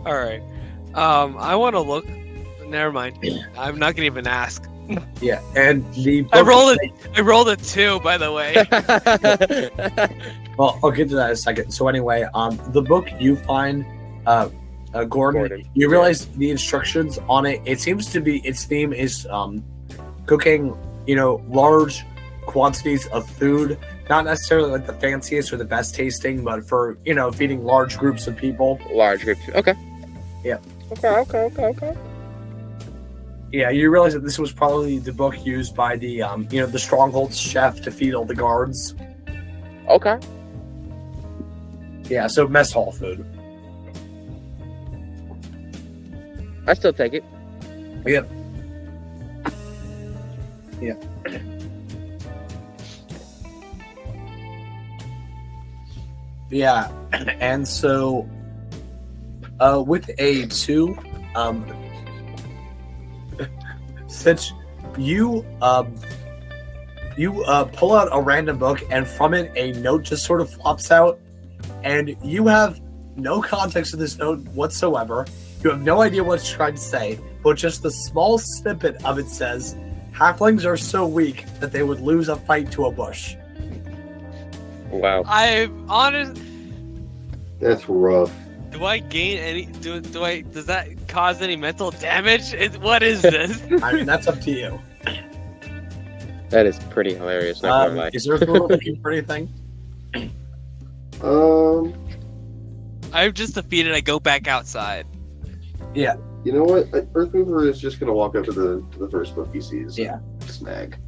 All right. I want to look. Never mind. I'm not gonna even ask. Yeah, and the I book- rolled a 2, by the way. Well, I'll get to that in a second. So anyway, the book you find, Gordon, you realize the instructions on it. It seems to be its theme is cooking, large quantities of food, not necessarily like the fanciest or the best tasting, but for feeding large groups of people. Large groups. Okay. Yeah. Okay. Yeah, you realize that this was probably the book used by the the Stronghold's chef to feed all the guards. Okay. Yeah, so mess hall food. I still take it. Yep. Yeah. Yeah, and so with a 2, since you pull out a random book and from it a note just sort of flops out, and you have no context to this note whatsoever. You have no idea what it's trying to say, but just the small snippet of it says, "Halflings are so weak that they would lose a fight to a bush." Wow. I'm honest. That's rough. Do I gain any? Does that cause any mental damage? What is this? I mean, that's up to you. That is pretty hilarious. Not gonna lie. Is there a looking for anything? I'm just defeated. I go back outside. Yeah. You know what? Earthmover is just gonna walk up to the first book he sees. Yeah. And snag.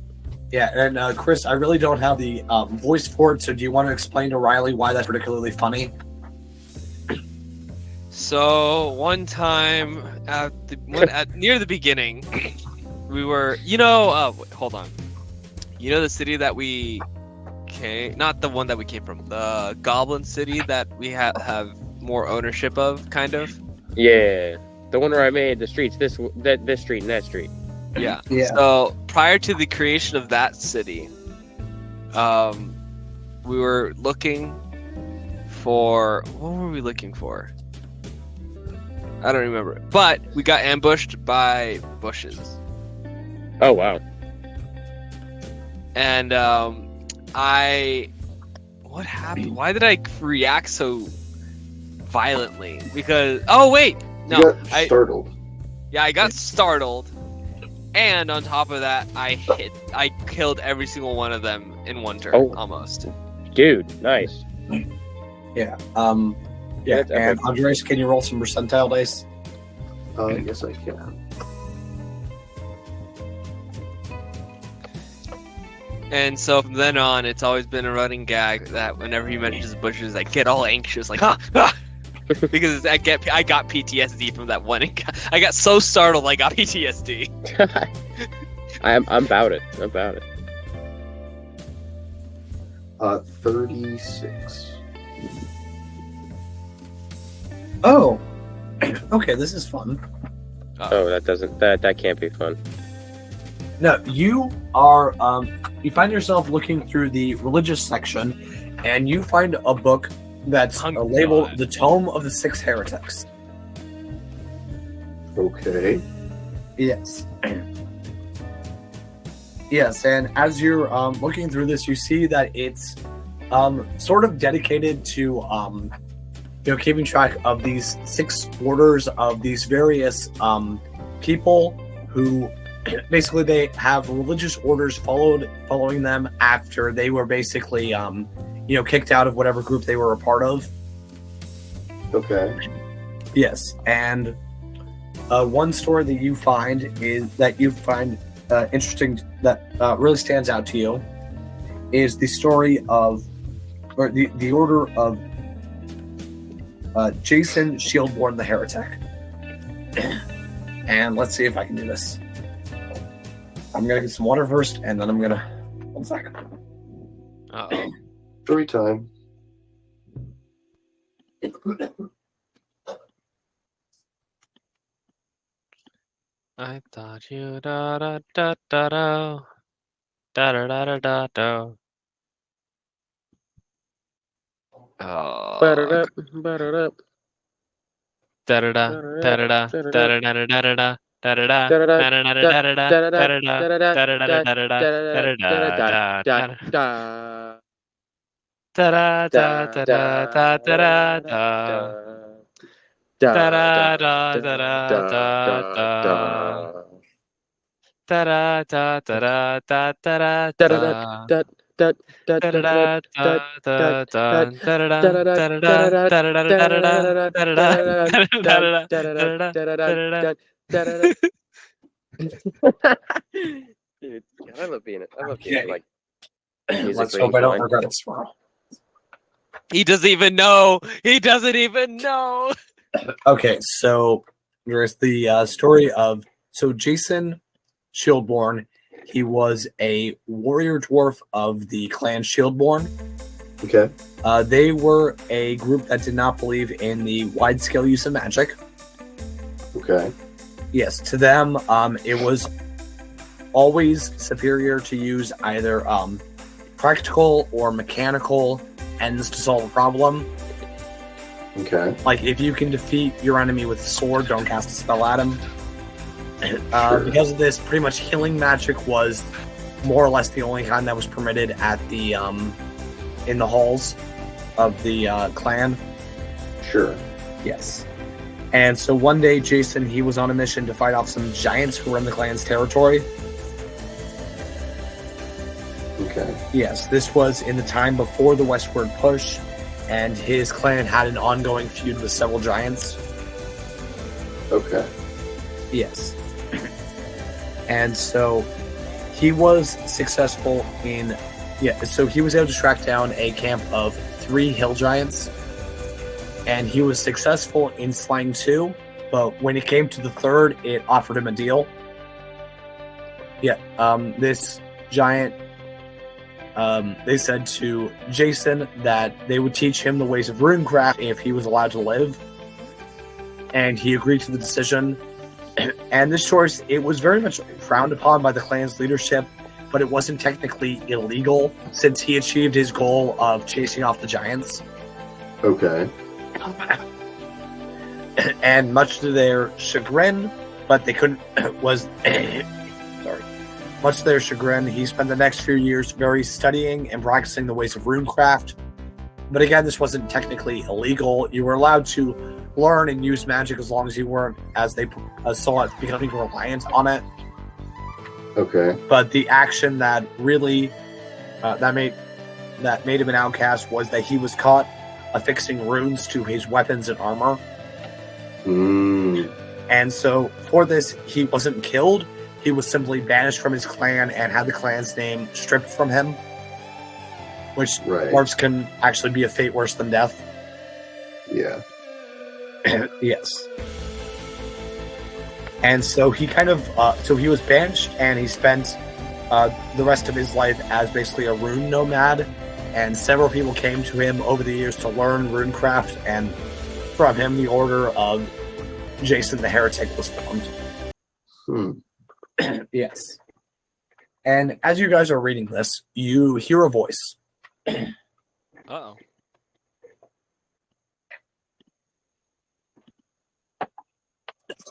Yeah, and Chris, I really don't have the voice for it, so do you want to explain to Riley why that's particularly funny? So one time near the beginning, we were, hold on. You know the city that we came, not the one that we came from, the Goblin City that we have more ownership of, kind of. Yeah, the one where I made the streets. This street and that street. Yeah. Yeah. So prior to the creation of that city, we were looking for, what were we looking for? I don't remember. But we got ambushed by bushes. Oh wow. And what happened? Why did I react so violently? Because You got startled. Yeah, I got startled. And on top of that, I killed every single one of them in one turn, almost. Dude, nice. Yeah. Yeah, And epic. Andres, can you roll some percentile dice? Yes, I can. And so from then on, it's always been a running gag that whenever he mentions bushes, I get all anxious, like, because I got PTSD from that one. I got so startled, I got PTSD. I'm about it. 36. Oh. Okay, this is fun. Oh, that can't be fun. No, you are, you find yourself looking through the religious section, and you find a book that's labeled God. The Tome of the Six Heretics. Okay. Yes. Yes, and as you're looking through this, you see that it's sort of dedicated to keeping track of these 6 orders of these various people who basically they have religious orders following them after they were basically kicked out of whatever group they were a part of. Okay. Yes, and one story that you find interesting that really stands out to you is the story of, or the order of Jason Shieldborn the Heretic. And let's see if I can do this. I'm gonna get some water first, and then I'm gonna. 1 second. Uh-oh. Story time. I thought you da da da da da da da da da da da. Oh. Ba-da-da, ba-da-da, Da da da da da da da da da da da. Da-da-da, da-da-da, da-da-da, da-da-da, da-da-da, da-da-da, da-da-da, da-da-da, da-da, da-da, da-da-da, da-da-da, da-da, da-da, da-da-da, da-da. Da-da, da, da-da, da, da-da, da. Da-da-da, da, da, da, da-da-da, da-da-da, da-da-da, da-da-da, da-da-da, da-da-da, da-da-da. Dude, God, I love being Okay. like Let's musically hope I don't inclined. regret it tomorrow. He doesn't even know. He doesn't even know. Okay, so there's the story of Jason Shieldborn. He was a warrior dwarf of the clan Shieldborn. Okay. They were a group that did not believe in the wide-scale use of magic. Okay. Yes, to them, it was always superior to use either practical or mechanical ends to solve a problem. Okay. Like, if you can defeat your enemy with a sword, don't cast a spell at him. Sure. Because of this, pretty much healing magic was more or less the only kind that was permitted at the in the halls of the clan. Sure. Yes. And so one day, Jason, he was on a mission to fight off some giants who were in the clan's territory. Okay. Yes, this was in the time before the westward push, and his clan had an ongoing feud with several giants. Okay. Yes. And so he was successful in... Yeah, so he was able to track down a camp of 3 hill giants, and he was successful in slaying 2, but when it came to the 3rd, it offered him a deal. Yeah, this giant... they said to Jason that they would teach him the ways of runecraft if he was allowed to live, and he agreed to the decision. And this choice, it was very much frowned upon by the clan's leadership, but it wasn't technically illegal since he achieved his goal of chasing off the giants. Okay. And much to their chagrin, but they couldn't, much to their chagrin, he spent the next few years studying and practicing the ways of runecraft. But again, this wasn't technically illegal. You were allowed to learn and use magic as long as you weren't, as they saw it, becoming reliant on it. Okay. But the action that really that made him an outcast was that he was caught affixing runes to his weapons and armor. And so for this, he wasn't killed. He was simply banished from his clan and had the clan's name stripped from him, which dwarves can actually be a fate worse than death. Yeah. Yes. And so he kind of, he was banished, and he spent the rest of his life as basically a rune nomad, and several people came to him over the years to learn runecraft, and from him the order of Jason the Heretic was formed. Yes. And as you guys are reading this, you hear a voice. Uh-oh.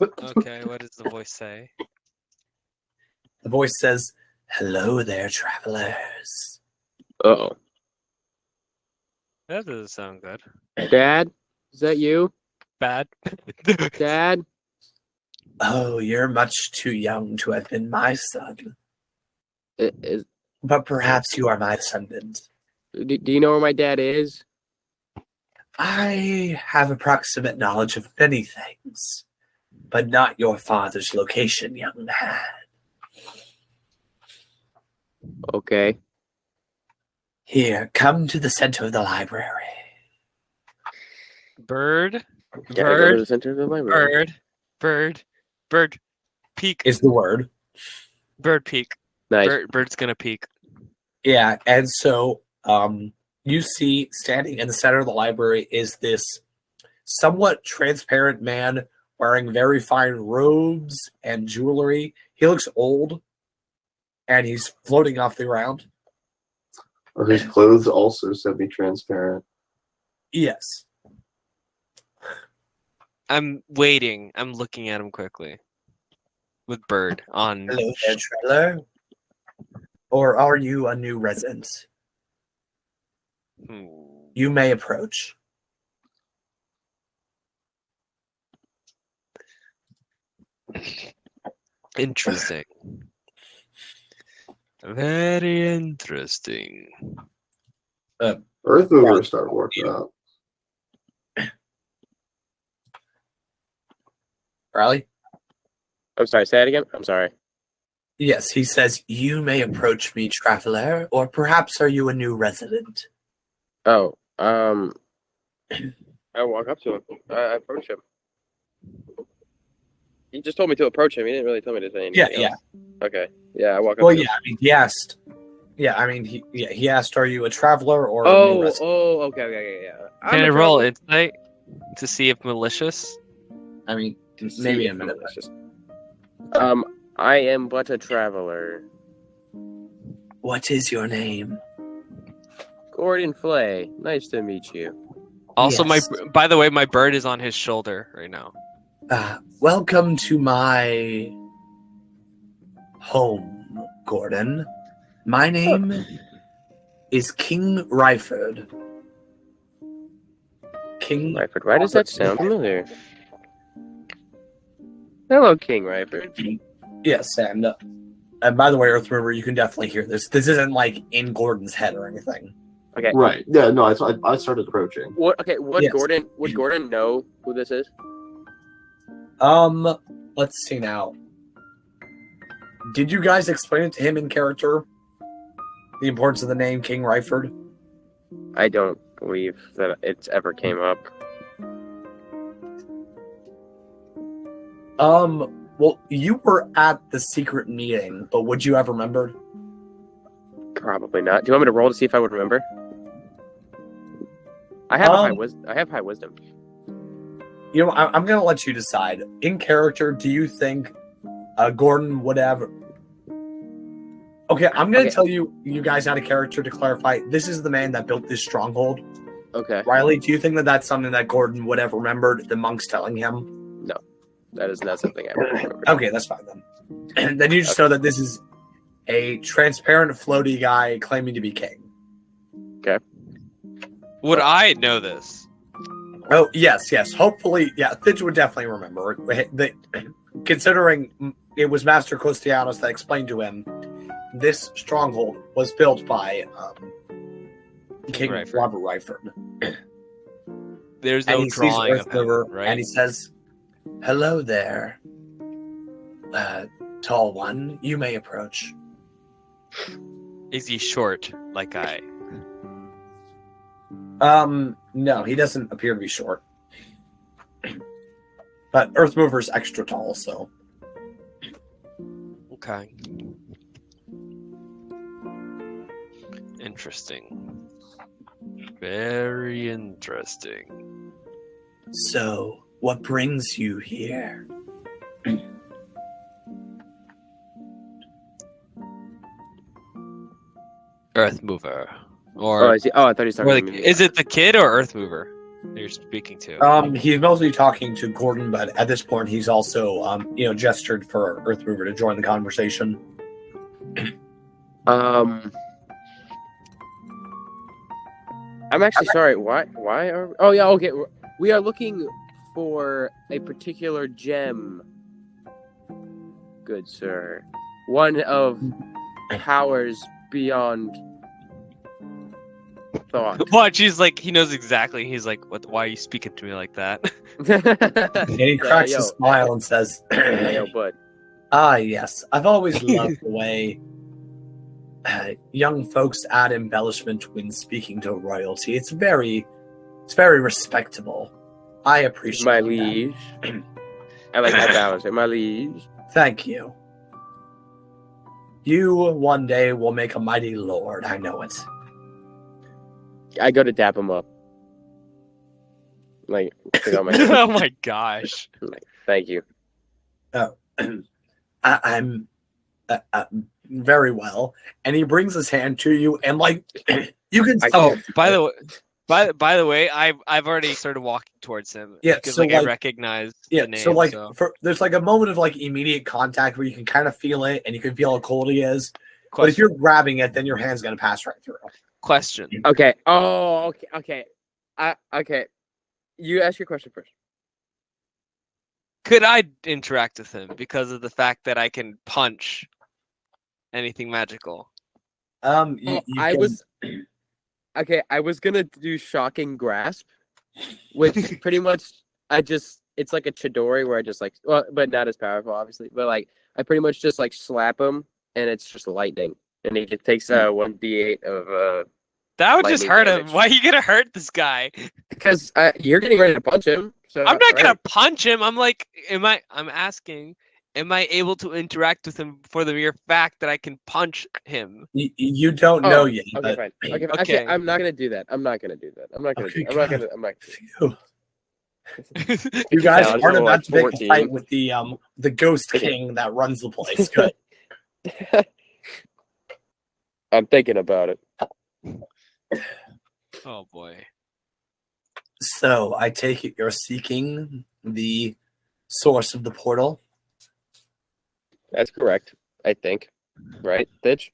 Okay, what does the voice say? The voice says, "Hello there, travelers." Uh-oh. That doesn't sound good. Dad, Is that you, Bad. Dad? Oh, you're much too young to have been my son. Is, But perhaps you are my descendant. do you know where my dad is? I have approximate knowledge of many things, but not your father's location, young man. Okay. Here, come to the center of the library. Bird. Gotta go to the center of the library. Bird. Peek. Is the word. Bird peek. Nice. Bird's gonna peek. Yeah, and so you see standing in the center of the library is this somewhat transparent man wearing very fine robes and jewelry. He looks old, and he's floating off the ground. Are his clothes also semi-transparent? Yes. I'm waiting. I'm looking at him quickly. With Bird on. Hello there, traveler. Or are you a new resident? You may approach. Interesting. Very interesting. Earth Mover start working out. Riley? I'm sorry, say that again? I'm sorry. Yes, he says, you may approach me, traveler, or perhaps are you a new resident? Oh, I walk up to him. I approach him. He just told me to approach him. He didn't really tell me to say anything else. Okay. Yeah, I walk up Well, to him. yeah, I mean, he asked. Yeah, I mean, he asked, are you a traveler or a new resident? Okay, yeah. Can I roll insight to see if malicious? I mean, maybe a minute. I am but a traveler. What is your name? Gordon Flay. Nice to meet you. Also, Yes. by the way, my bird is on his shoulder right now. Welcome to my home, Gordon. My name is King Ryford. King Ryford, why does that sound familiar? Hello, King Ryford. Yes, and by the way, Earth River, you can definitely hear this. This isn't like in Gordon's head or anything. Okay. Right. Yeah, no, I started approaching. What? Okay. Would Yes. Gordon know who this is? Let's see now. Did you guys explain it to him in character? The importance of the name King Ryford? I don't believe that it's ever came up. Well, you were at the secret meeting, but would you have remembered? Probably not. Do you want me to roll to see if I would remember? I have I have high wisdom. You know, I'm going to let you decide. In character, do you think Gordon would have... Okay, I'm going to tell you guys out of character to clarify. This is the man that built this stronghold. Okay. Riley, do you think that that's something that Gordon would have remembered, the monks telling him? No. That is not something I would remember. Okay, that's fine then. And then you just know that this is a transparent, floaty guy claiming to be king. Okay. Would I know this? Oh, yes. Hopefully, yeah, Thidge would definitely remember. Considering it was Master Costianos that explained to him, this stronghold was built by King Ryford. Robert Ryford. There's And no he sees drawing Earth of him, Mover, right? and he says, hello there, tall one. You may approach. Is he short like I? No, he doesn't appear to be short. But Earth Mover's extra tall, so. Okay. Interesting. Very interesting. So, what brings you here? Earth Mover. Oh, Or, I see. Oh, I thought he was talking or to me. is it the kid or Earth Mover that you're speaking to? He's mostly talking to Gordon, but at this point, he's also, gestured for Earth Mover to join the conversation. I'm actually sorry. Why are? Oh yeah. Okay. We are looking for a particular gem, good sir. One of powers beyond thought. Watch, he's like, he knows exactly. He's like, what? Why are you speaking to me like that? And he cracks yo, a smile and says, yo, bud. "Ah, yes. I've always loved the way young folks add embellishment when speaking to royalty. It's very respectable. I appreciate My that. liege. I like that balance. My liege. Thank you. You one day will make a mighty lord. I know it." I go to dap him up. Like, pick out my Oh my gosh. Thank you. I'm very well. And he brings his hand to you, and like you can. Oh, by the way, I've already started walking towards him. Yeah, because so, I like- recognize Yeah, the name. so like there's like a moment of like immediate contact where you can kind of feel it, and you can feel how cold he is. But if you're grabbing it, then your hand's gonna pass right through. question. Okay. Oh, okay. Okay. You ask your question first. Could I interact with him because of the fact that I can punch anything magical? You I was gonna do shocking grasp, which pretty much it's like a Chidori where I just like, well, but not as powerful, obviously. But like, I pretty much just like slap him, and it's just lightning, and he just takes 1d8 of That would just lightning hurt him. damage. Why are you gonna hurt this guy? because you're getting ready to punch him. So I'm not gonna right? punch him. I'm like, I'm asking, am I able to interact with him for the mere fact that I can punch him? you don't Oh, know yet. Okay, but, fine. Okay, Okay. I'm not gonna do that. I'm not gonna do that. I'm not Okay, gonna. God. I'm not. Phew. You guys Yeah, aren't I'm about like to make a 14. fight with the ghost king that runs the place. Good. I'm thinking about it. Oh boy. So I take it you're seeking the source of the portal. That's correct. I think. Right, bitch.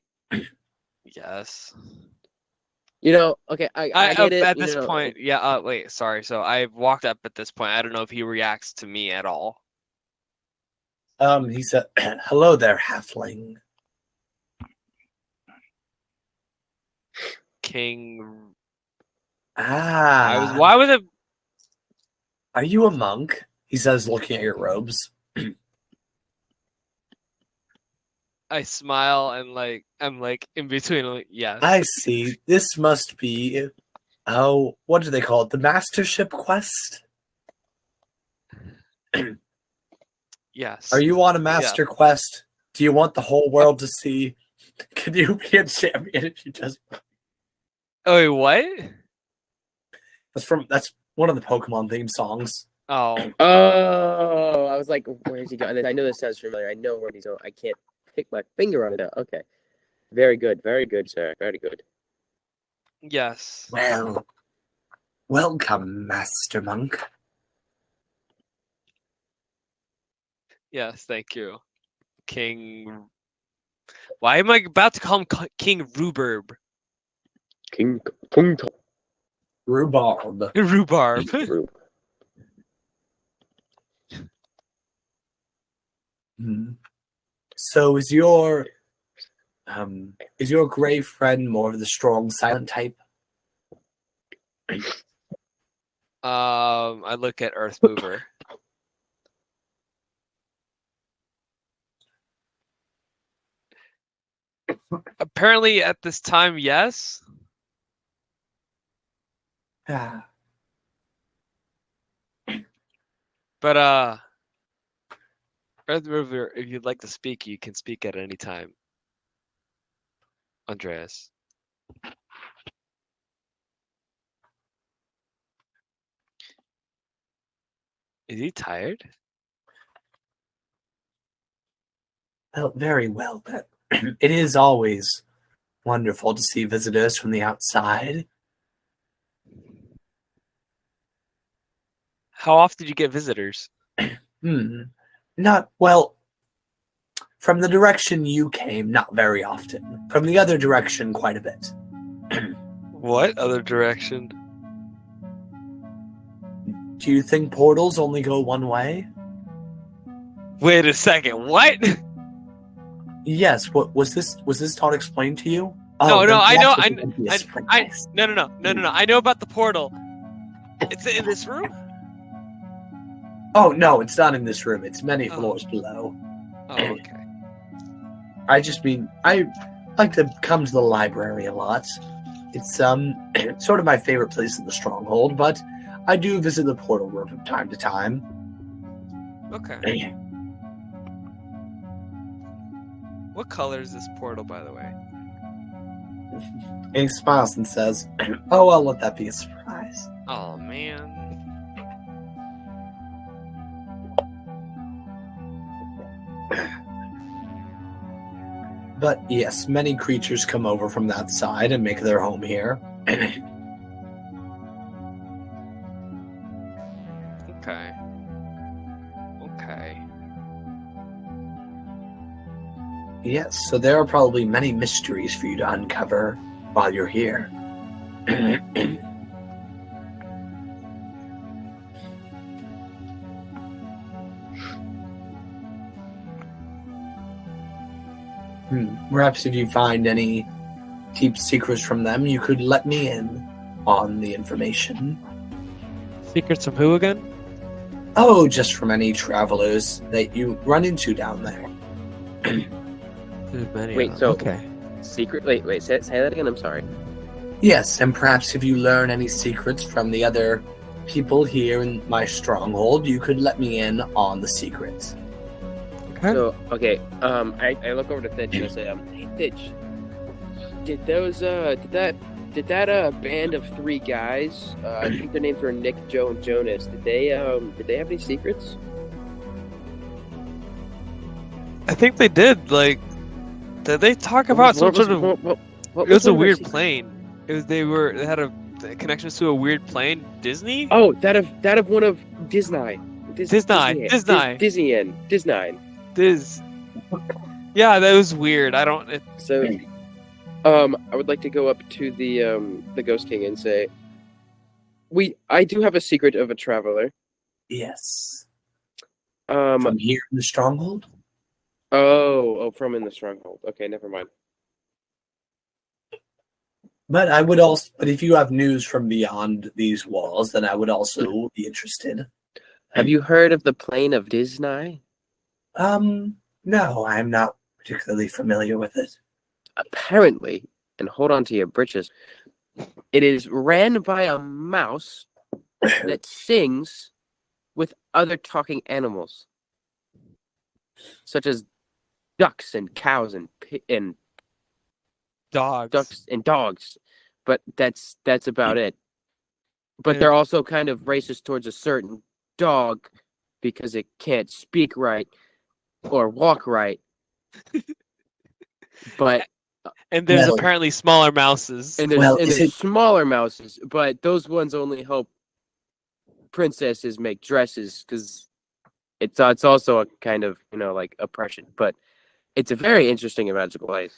Yes. You know. Okay. I get it. At you this know, point, yeah. Wait, sorry. So I've walked up at this point. I don't know if he reacts to me at all. He said, "Hello there, halfling." King. Ah, Why was it? are you a monk? He says, looking at your robes. I smile and like I'm like in between. Like, yes. I see. This must be, oh, what do they call it? The mastership quest? Yes. Are you on a master quest? Do you want the whole world to see? Can you be a champion if you just... Oh wait, what? That's one of the Pokemon theme songs. Oh. Oh, I was like, where is he going? I know this sounds familiar. I know where he's going. I can't pick my finger on it. Okay. Very good, sir. Very good. Yes. Well, welcome, Master Monk. Yes. Thank you, King. Why am I about to call him King Rhubarb? King Punto. Rhubarb. Rhubarb. So is your gray friend more of the strong silent type? I look at Earth Mover. Apparently, at this time, yes. Ah, But Earth Mover, if you'd like to speak, you can speak at any time. Andreas. Is he tired? well, very well then. It is always wonderful to see visitors from the outside. How often do you get visitors? Not well. From the direction you came, not very often. From the other direction, quite a bit. What other direction? Do you think portals only go one way? Wait a second. What? Yes. What was this? Was this not explained to you? No, then no, I know, yes, it would be a surprise. No. I know about the portal. It's in this room. Oh no, it's not in this room. It's many Oh. floors below. Oh, okay. I just mean I like to come to the library a lot. It's sort of my favorite place in the stronghold, but I do visit the portal room from time to time. Okay. What color is this portal, by the way? And he smiles and says, "Oh, I'll let that be a surprise." Oh man. But yes, many creatures come over from that side and make their home here. Okay. Okay. Yes, so there are probably many mysteries for you to uncover while you're here. Perhaps if you find any deep secrets from them, you could let me in on the information. Secrets from who again? Oh, just from any travelers that you run into down there. Wait, so secret? Wait, say that again. I'm sorry. Yes, and perhaps if you learn any secrets from the other people here in my stronghold, you could let me in on the secrets. Okay. So I look over to Thitch and I say, hey Thitch, did that band of three guys, I think their names were Nick, Joe, and Jonas, did they have any secrets? I think they did. Like, did they talk about some sort of? It was a weird plane. It was they had a connections to a weird plane. Disney? Oh, that of one of Disney. Disney. Disney. Yeah, that was weird. I don't. So, I would like to go up to the Ghost King and say, I do have a secret of a traveler. Yes. From From here in the stronghold? From in the stronghold. Okay, never mind. But if you have news from beyond these walls, then I would also be interested. Have you heard of the plane of Disney? No, I'm not particularly familiar with it. Apparently, and hold on to your britches, it is ran by a mouse that sings with other talking animals, such as ducks and cows and Dogs. ducks and dogs. But that's about it. But Yeah. they're also kind of racist towards a certain dog because it can't speak right or walk right. But And there's Well- apparently smaller mouses. and there's, Well, and is there's it- smaller mouses, but those ones only help princesses make dresses because it's also a kind of like oppression. But it's a very interesting and magical place.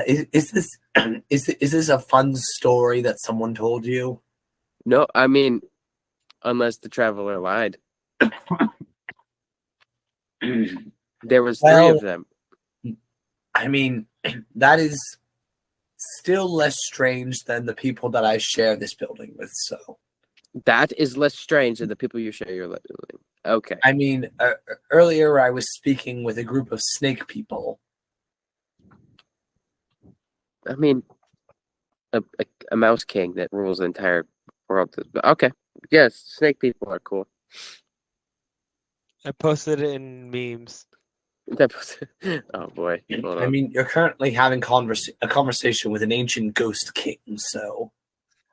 Is this is this a fun story that someone told you? No, I mean, unless the traveler lied. There was three Well- of them. I mean, that is still less strange than the people that I share this building with. So, That is less strange than the people you share your living. Okay. I mean, earlier I was speaking with a group of snake people. I mean, a mouse king that rules the entire world. Okay. Yes, snake people are cool. I posted it in memes. Oh boy. Hold I on. mean, you're currently having a conversation with an ancient ghost king, so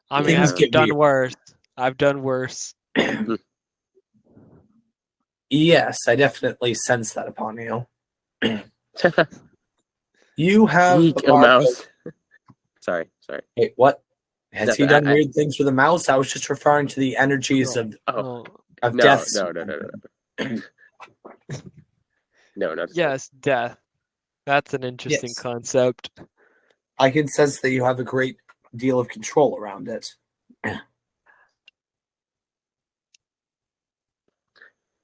I mean, Things I've get done weird. worse. I've done worse. yes, I definitely sense that upon you. You have Eek, a a mark of- mouse. Sorry. Wait, what? Has he Nothing, done weird things with a mouse? I was just referring to the energies of Oh Oh, death. no. No, not yes, death. That's an interesting Yes. concept. I can sense that you have a great deal of control around it.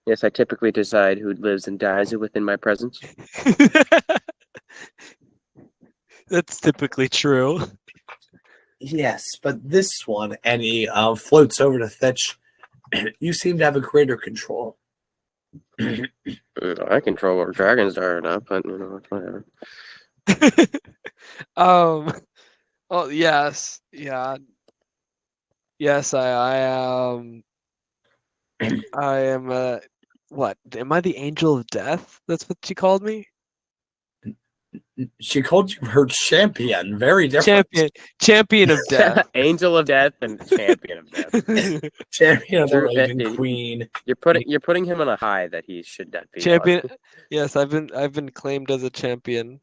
Yes, I typically decide who lives and dies within my presence. That's typically true. Yes, but this one, and he floats over to Thitch. You seem to have a greater control. I control what dragons are or not, but whatever. Oh yes, yeah, yes. I am. What? Am I the angel of death? That's what she called me. She called you her champion. Very different. Champion of death. Angel of death and champion of death. Champion of the True, Raven dude. Queen. You're putting him on a high that he should not be. Champion. On. Yes, I've been claimed as a champion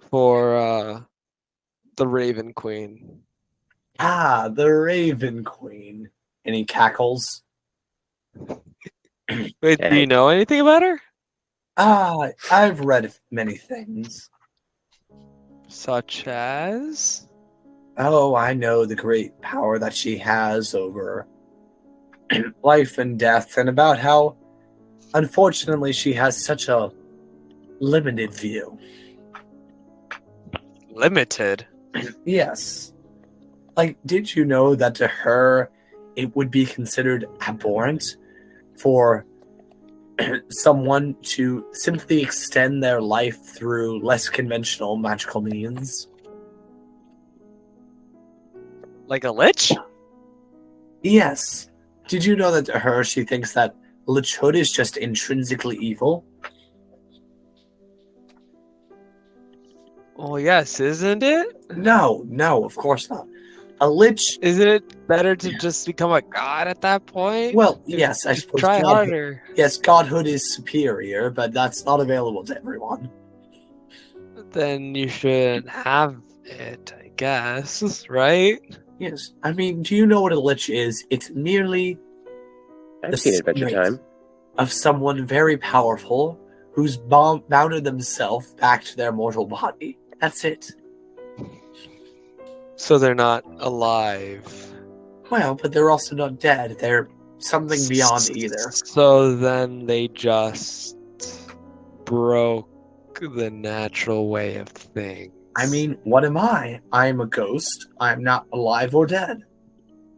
for the Raven Queen. Ah, the Raven Queen. And he cackles. Wait, do you know anything about her? Ah, I've read many things. Such as? Oh, I know the great power that she has over life and death, and about how, unfortunately, she has such a limited view. Limited? Yes. Like, did you know that to her, it would be considered abhorrent for someone to simply extend their life through less conventional magical means? Like a lich? Yes. Did you know that to her, she thinks that lichhood is just intrinsically evil? Oh yes, isn't it? No, of course not. A lich. Isn't it better to just become a god at that point? Well, yes, I suppose. Try harder. Yes, godhood is superior, but that's not available to everyone. Then you should have it, I guess, right? Yes. I mean, do you know what a lich is? It's merely I've seen Adventure Time. of someone very powerful who's bounded themselves back to their mortal body. That's it. So they're not alive. Well, but they're also not dead. They're something beyond either. So then they just broke the natural way of things. I mean, what am I? I'm a ghost. I'm not alive or dead.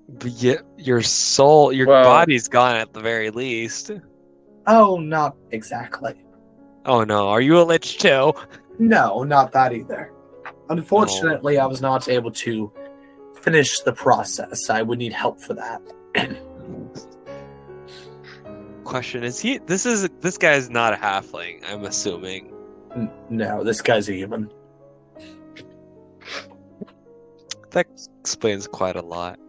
But yet your soul, your body's gone at the very least. Oh, not exactly. Oh no, are you a lich too? No, not that either. Unfortunately, I was not able to finish the process. I would need help for that. Question, is he this guy is not a halfling, I'm assuming. No, this guy's a human. That explains quite a lot.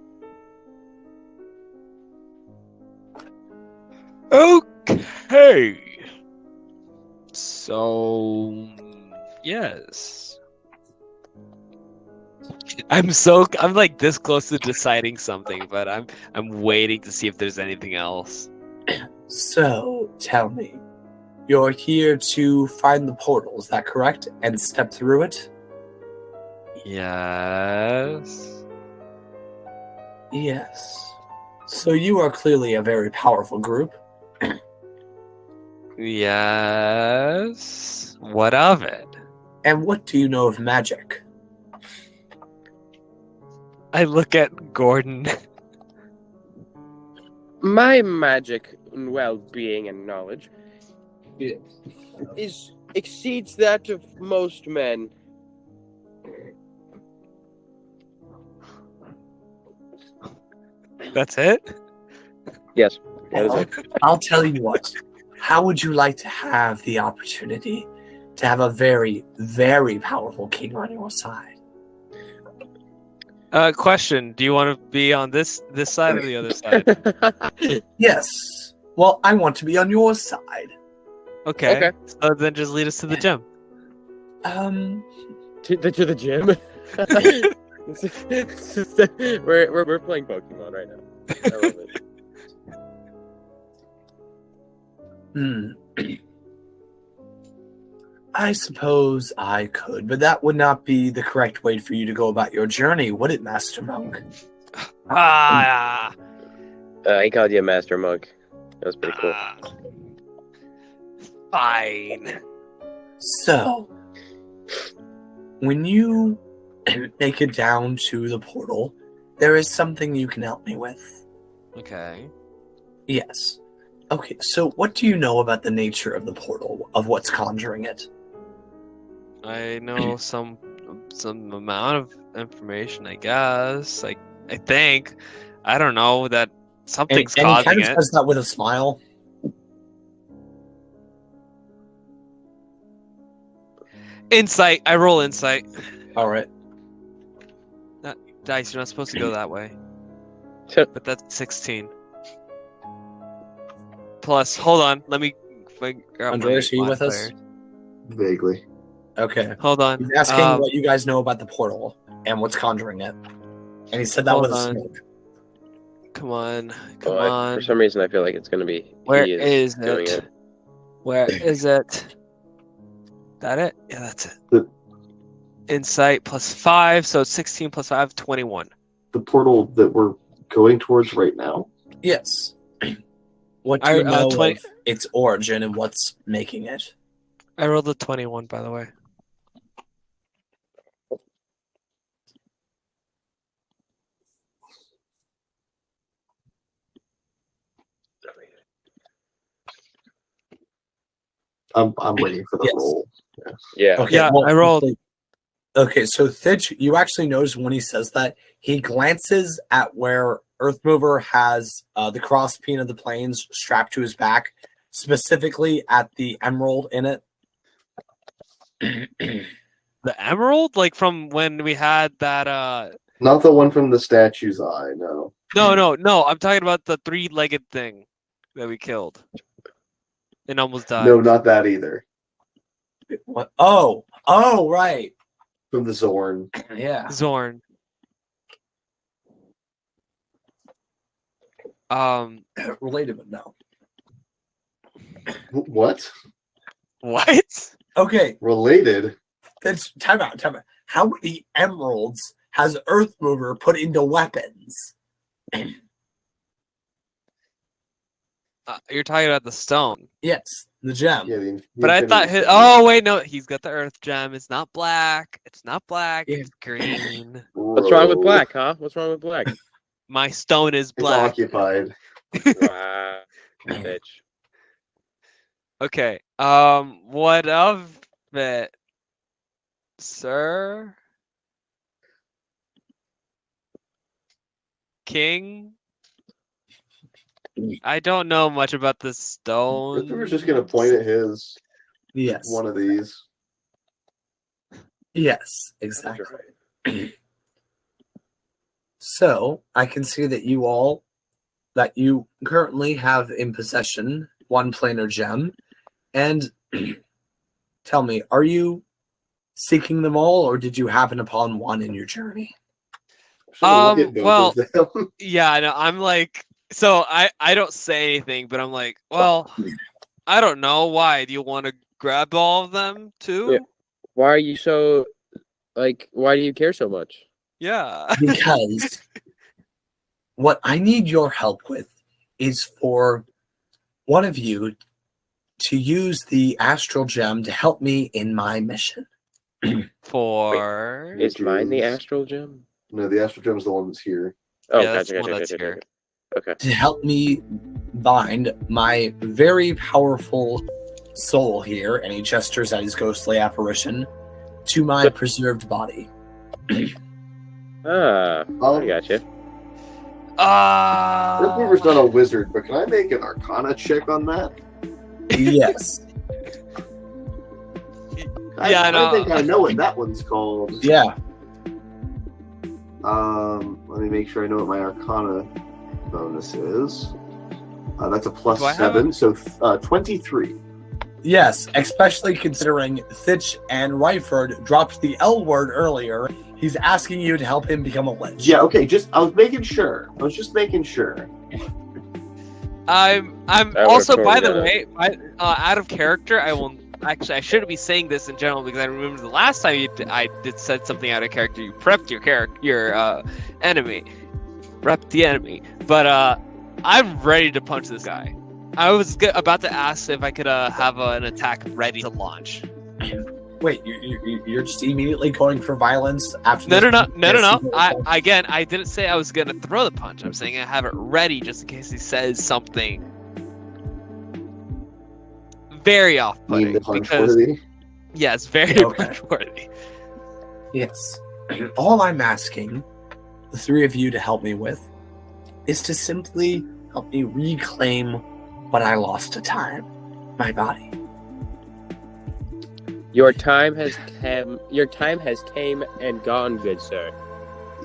Okay. So yes. I'm like this close to deciding something, but I'm waiting to see if there's anything else. So, tell me, you're here to find the portal, is that correct? And step through it? Yes. Yes. So you are clearly a very powerful group. Yes. What of it? And what do you know of magic? I look at Gordon. My magic and well-being and knowledge exceeds that of most men. That's it? Yes, that is it. I'll tell you what. How would you like to have the opportunity to have a very, very powerful king on your side? Question, do you want to be on this side or the other side? Yes. Well, I want to be on your side. Okay. So then just lead us to the gym. To the gym? we're playing Pokemon right now. I love it. I suppose I could, but that would not be the correct way for you to go about your journey, would it, Master Monk? Ah. He called you a Master Monk. That was pretty cool. Fine. So, when you make it down to the portal, there is something you can help me with. Okay. Yes. Okay, so what do you know about the nature of the portal, of what's conjuring it? I know some amount of information, I guess. I think. I don't know that something's and he causing kind of it. says that with a smile. Insight. I roll insight. All right. Dice, you're not supposed to go that way. Tip. But that's 16. Plus, hold on. Let me grab Andreas, are you my with us? player. Vaguely. Okay. Hold on. He's asking what you guys know about the portal and what's conjuring it. And he said that Hold with a on. smirk. Come on. Oh, On. for some reason, I feel like it's gonna be. Where he is doing it? Where is it? That it? Yeah, that's it. The- Insight plus 5, so 16 plus 5, 21. The portal that we're going towards right now. Yes. What do you I, know 20 of its origin and what's making it? I rolled a 21, by the way. I'm waiting for the Yes. roll. Yeah. Okay, Yeah, I rolled. Okay, so Thitch, you actually notice when he says that, he glances at where Earthmover has the cross peen of the plains strapped to his back, specifically at the emerald in it. The emerald? Like from when we had that, Not the one from the statue's eye, no. No. I'm talking about the 3-legged thing that we killed. And almost died. No, not that either. What? Oh, right. From the Zorn. Yeah. Zorn. Related, but no. What? What? Okay, Related? that's time out. How many emeralds has Earthmover put into weapons? You're talking about the stone. Yes, the gem. Yeah, the But I thought Infinity Stone. oh wait, no, he's got the earth gem. It's not black. It's Yeah. green. What's wrong with Bro. black, huh? What's wrong with black? My stone is It's black. occupied. Wow. Bitch. Okay. What of it, sir? King? I don't know much about the stone. Christopher's just gonna point at his Yes. one of these. Yes, exactly. So I can see that you currently have in possession one planar gem, and tell me, are you seeking them all, or did you happen upon one in your journey? Should look at both well, of them. Yeah, I know. I'm like, so I don't say anything, but I'm like, well, I don't know. Why? Do you want to grab all of them too? Yeah. Why are you so why do you care so much? Yeah. Because what I need your help with is for one of you to use the astral gem to help me in my mission. For Is mine the is- astral gem? No, the Astral Gem's the one that's here. Oh, Yeah, that's the one gotcha. that's here. Okay. To help me bind my very powerful soul here, and he gestures at his ghostly apparition, to my preserved body. I gotcha. Earthmover's not a wizard, but can I make an Arcana check on that? Yes. Yeah, I know. I think I know what that one's called. Yeah. Let me make sure I know what my Arcana bonus is. That's a plus Do I have 7, so 23. Yes, especially considering Thitch and Ryford dropped the L word earlier. He's asking you to help him become a lich. Yeah, okay, I was making sure. I was just making sure. I'm would've also, by the totally way, out of character, I shouldn't be saying this in general because I remember the last time I said something out of character. You prepped your enemy, prepped the enemy. But I'm ready to punch this guy. I was about to ask if I could have an attack ready to launch. Wait, you're just immediately going for violence after No. this? I didn't say I was gonna throw the punch. I'm saying I have it ready just in case he says something very off-putting. The punch Because worthy? yes, very Okay. punch-worthy. Yes. All I'm asking the three of you to help me with is to simply help me reclaim what I lost to time, my body. Your time has came. Your time has came and gone, good sir.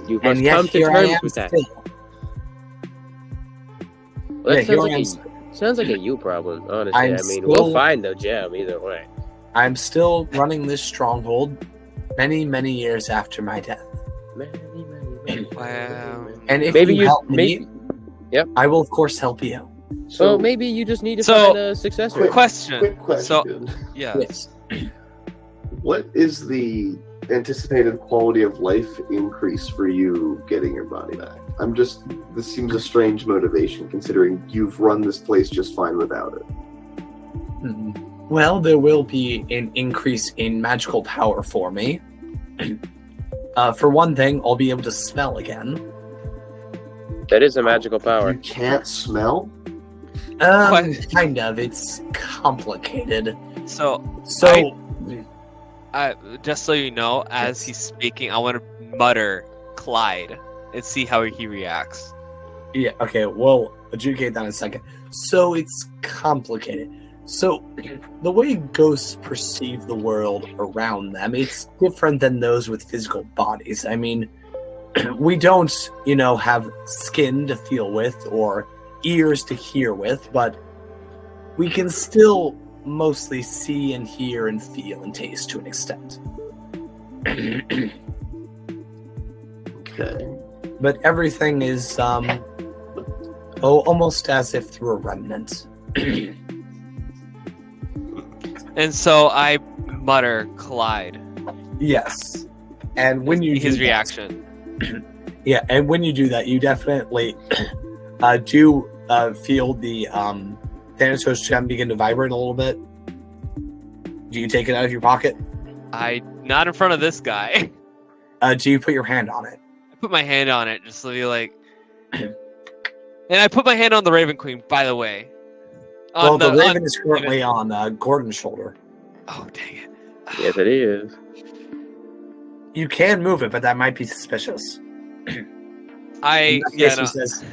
You must And yet come to here I terms am with that. still. Well, that Yeah, here I am sounds like a you problem, honestly. I'm I mean, still- we'll find the gem either way. I'm still running this stronghold many, many years after my death. Wow. And if Maybe you you- help me, maybe- Yep. I will of course help you. So maybe you just need to So- find a successor. Quick Question. question. So yeah. Yes. What is the anticipated quality of life increase for you getting your body back? This seems a strange motivation considering you've run this place just fine without it. Well, there will be an increase in magical power for me. For one thing, I'll be able to smell again. That is a magical power. You can't smell? Kind of. It's complicated. So So, just so you know, as he's speaking, I want to mutter Clyde and see how he reacts. yeah, okay, we'll adjudicate that in a second. So, it's complicated. So, the way ghosts perceive the world around them, it's different than those with physical bodies. I mean, we don't, have skin to feel with or ears to hear with, but we can still mostly see and hear and feel and taste to an extent. Okay. But everything is almost as if through a remnant. And so I mutter Clyde. Yes. And when you his do reaction. yeah, and when you do that, you definitely do feel the Thanatos gem begin to vibrate a little bit. Do you take it out of your pocket? Not in front of this guy. Do you put your hand on it? I put my hand on it just to be like, and I put my hand on the Raven Queen. By the way, Well, the Raven is currently on Gordon's shoulder. Oh dang it! Yes, it is. You can move it, but that might be suspicious. In I that yeah case, he no. says,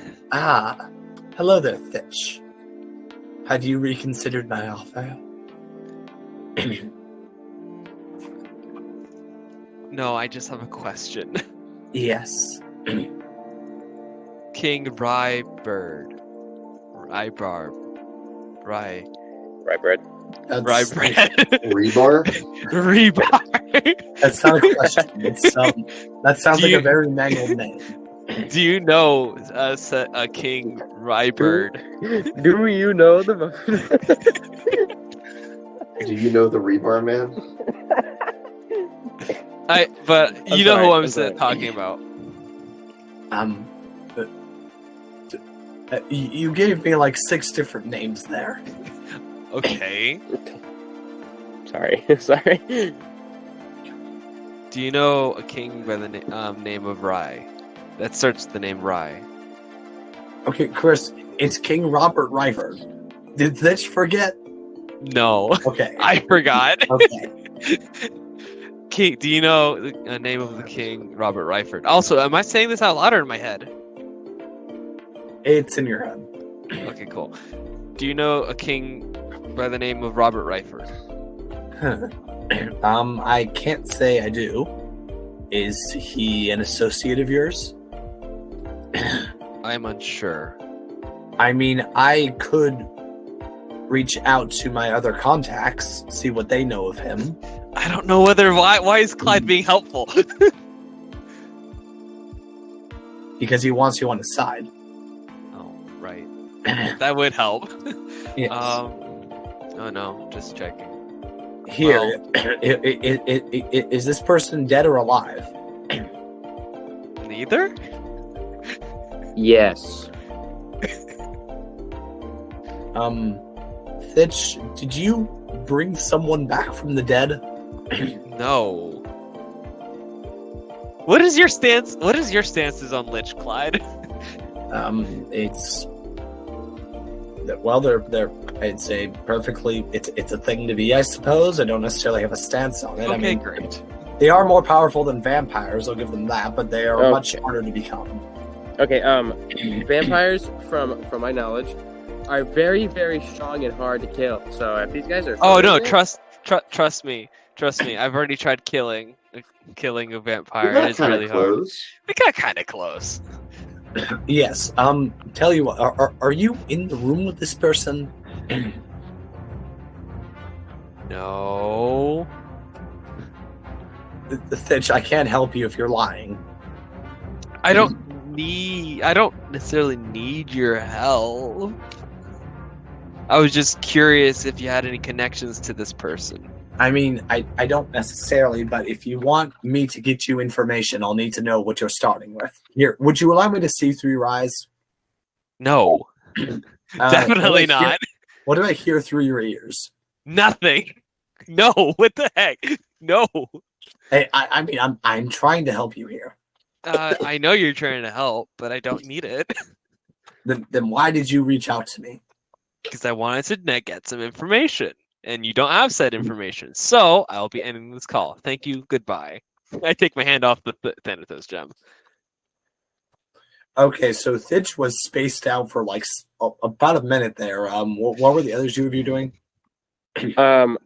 hello there, Fitch. Have you reconsidered my offer? No, I just have a question. Yes. King Rybird. Rybarb. Right, Brad? Rybread. Rebar? Rebar. That's not a question. It's, that sounds Do like you- a very mangled name. Do you know King Rybird? Do you know the? Do you know the Rebar Man? But I'm you know sorry, who I'm I'm sorry. talking about. You gave me like 6 different names there. Okay. Sorry, sorry. Do you know a king by the name of Rye? That starts with the name Rye. Okay, Chris, it's King Robert Ryford. Did Fitch forget? No, Okay. I forgot. Okay. King, do you know the name of the king, Robert Ryford? Also, am I saying this out loud or in my head? It's in your head. Okay, cool. Do you know a king by the name of Robert Ryford? I can't say I do. Is he an associate of yours? I'm unsure. I mean, I could reach out to my other contacts, see what they know of him. I don't know why is Clyde being helpful? Because he wants you on his side. Oh, right. That would help. Yes. Oh no, just checking. Here, is this person dead or alive? Neither? Yes. Thitch, did you bring someone back from the dead? No. What is your stance? What is your stances on Lich, Clyde? It's well, they're I'd say perfectly. It's a thing to be, I suppose. I don't necessarily have a stance on it. Okay, I mean, great. they are more powerful than vampires. I'll give them that, but they are Okay. much harder to become. Okay, vampires, from my knowledge, are very, very strong and hard to kill. So if these guys are... Oh no, fighting it- trust me. Trust me. I've already tried killing a vampire. We got It's kind really of hard. close. We got kind of close. Yes. Tell you what. Are you in the room with this person? No. Thitch, I can't help you if you're lying. I don't necessarily need your help. I was just curious if you had any connections to this person. I mean, I don't necessarily, but if you want me to get you information, I'll need to know what you're starting with. Here, would you allow me to see through your eyes? No. Definitely what do I hear- not. What do I hear through your ears? Nothing. No. What the heck? No. Hey, I mean, I'm trying to help you here. I know you're trying to help, but I don't need it Then why did you reach out to me? because I wanted to get some information, and you don't have said information. So I'll be ending this call. Thank you. Goodbye. I take my hand off the Thanatos gem. Okay, so Thitch was spaced out for like about a minute there. What were the other two of you doing? I'm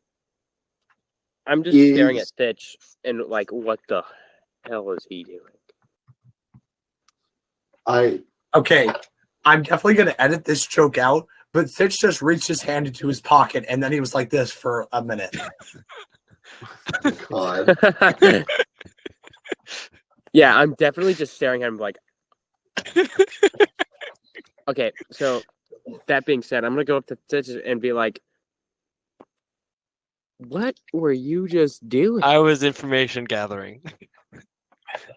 just staring at Stitch and like, what the hell is he doing? Okay, I'm definitely gonna edit this joke out, but Thitch just reached his hand into his pocket and then he was like this for a minute. God. Yeah, I'm definitely just staring at him like. Okay, so that being said, I'm gonna go up to Stitch and be like, "What were you just doing? I was information gathering.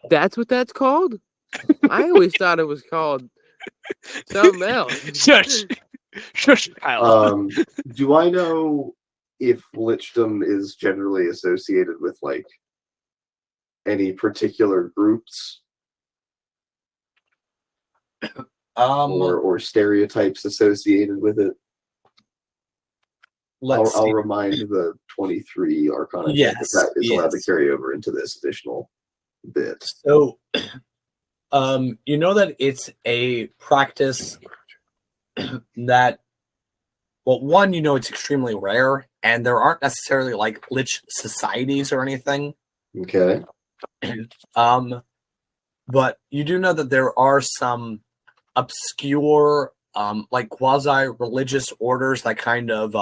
That's what that's called? I always thought it was called something else." Shush. Shush, Kyle. Do I know if lichdom is generally associated with like any particular groups or stereotypes associated with it? I'll remind the 23 Arcana check Yes, that is allowed to yes. carry over into this additional bit. So, you know that it's a practice that, well, one, you know, it's extremely rare, and there aren't necessarily like lich societies or anything. Okay. But you do know that there are some obscure, like quasi-religious orders that kind of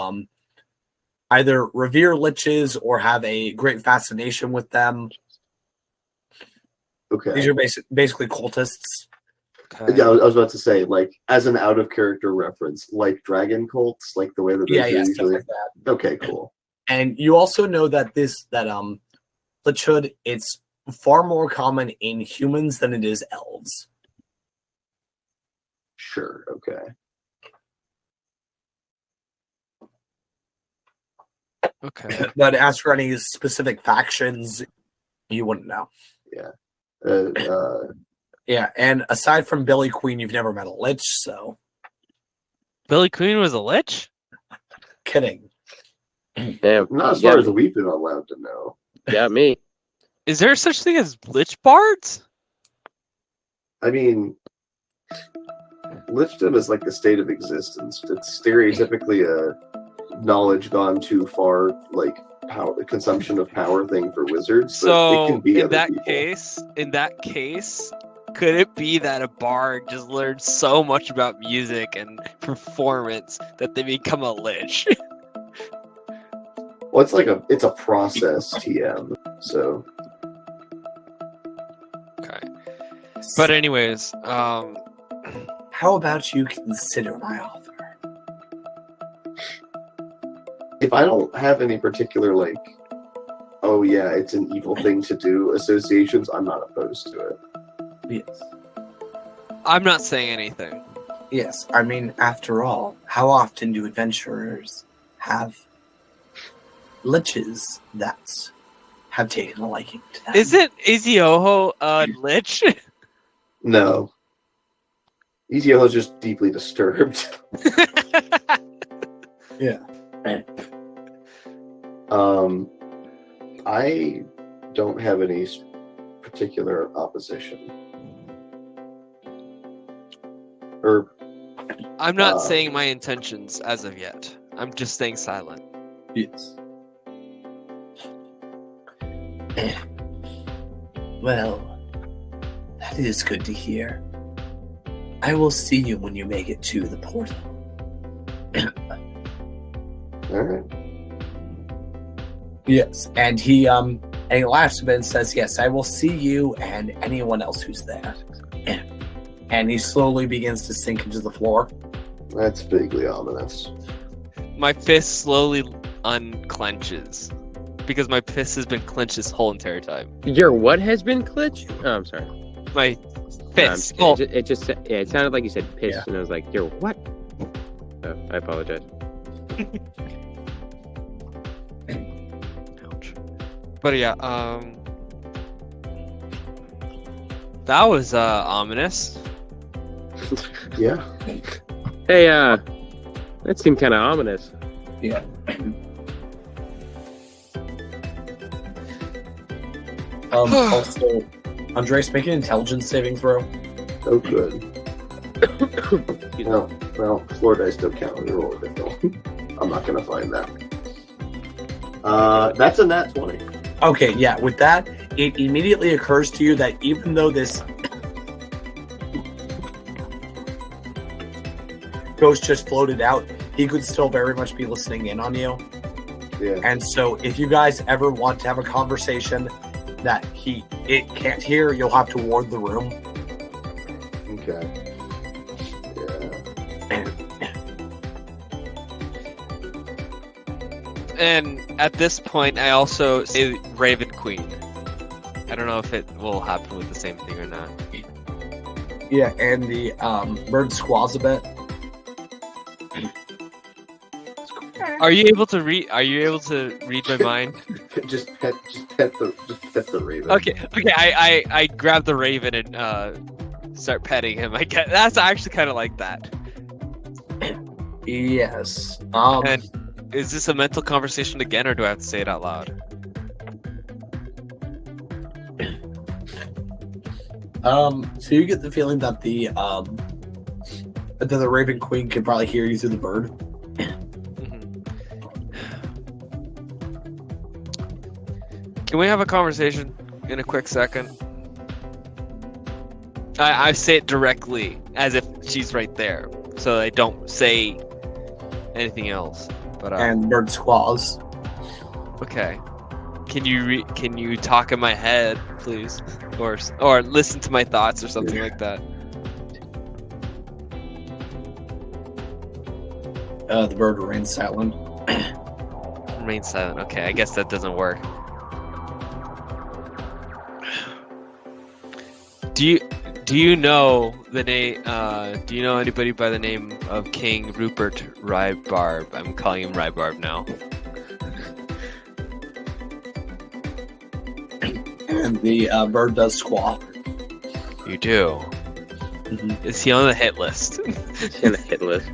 either revere liches or have a great fascination with them. Okay. These are basically cultists. Okay. Yeah, I was about to say, like, as an out of character reference, like dragon cults, like the way that those Yeah, are stuff usually. like that. Okay, cool. And you also know that lichhood, it's far more common in humans than it is elves. Sure. Okay. Okay. But as for any specific factions, you wouldn't know. Yeah. Yeah, and aside from Billy Queen, you've never met a lich, so Billy Queen was a lich? kidding. Damn, Not as you far got as we've been allowed to know. got me. Is there such thing as lich bards? I mean, lichdom is like the state of existence. It's stereotypically a knowledge gone too far, like power, the consumption of power thing for wizards. But it So can be in other that people. case, could it be that a bard just learned so much about music and performance that they become a lich? Well, it's a process TM. So Okay. But anyways, How about you consider my offer? if I don't have any particular like, oh yeah, it's an evil thing to do associations, I'm not opposed to it. Yes. I'm not saying anything. Yes, I mean, after all, how often do adventurers have liches that have taken a liking to them? Isn't Izioho a lich? No. Ezio's just deeply disturbed. Yeah. I don't have any particular opposition. Or I'm not saying my intentions as of yet. I'm just staying silent. Yes. Well, that is good to hear. I will see you when you make it to the portal. all right. Yes, and he laughs a bit and says, "Yes, I will see you and anyone else who's there." And he slowly begins to sink into the floor. That's vaguely ominous. My fist slowly unclenches because my fist has been clenched this whole entire time. Your what has been clenched? Oh, I'm sorry. My No, I'm fist. just kidding. It just yeah, it sounded like you said piss, Yeah. and I was like, your what? Oh, I apologize. Ouch. But yeah, that was ominous. Yeah. Hey, that seemed kind of ominous. Yeah. Also, Andres, make an intelligence saving throw. Oh, good. Well, floor dice don't count when you roll a different. I'm not gonna find that. That's a nat 20. Okay, yeah, with that, it immediately occurs to you that even though this ghost just floated out, he could still very much be listening in on you. Yeah. And so if you guys ever want to have a conversation that it can't hear, you'll have to ward the room. Okay. Yeah. And at this point, I also say Raven Queen. I don't know if it will happen with the same thing or not. Yeah, and the bird squaws a bit. Are you able to read? Are you able to read my mind? just pet the raven. Okay. I grab the raven and start petting him. I get that's actually kind of like that. Yes. And is this a mental conversation again, or do I have to say it out loud? So you get the feeling that the Raven Queen can probably hear you through the bird. Can we have a conversation in a quick second? I say it directly, as if she's right there, so I don't say anything else. But And bird squaws. okay, can you talk in my head, please, or listen to my thoughts or something like that? The bird remains silent. Remain silent. Okay, I guess that doesn't work. Do you know the name? Do you know anybody by the name of King Rupert Rybarb? I'm calling him Rybarb now. And the bird does squawk. You do. Mhm. Is he on the hit list? It's in the hit list.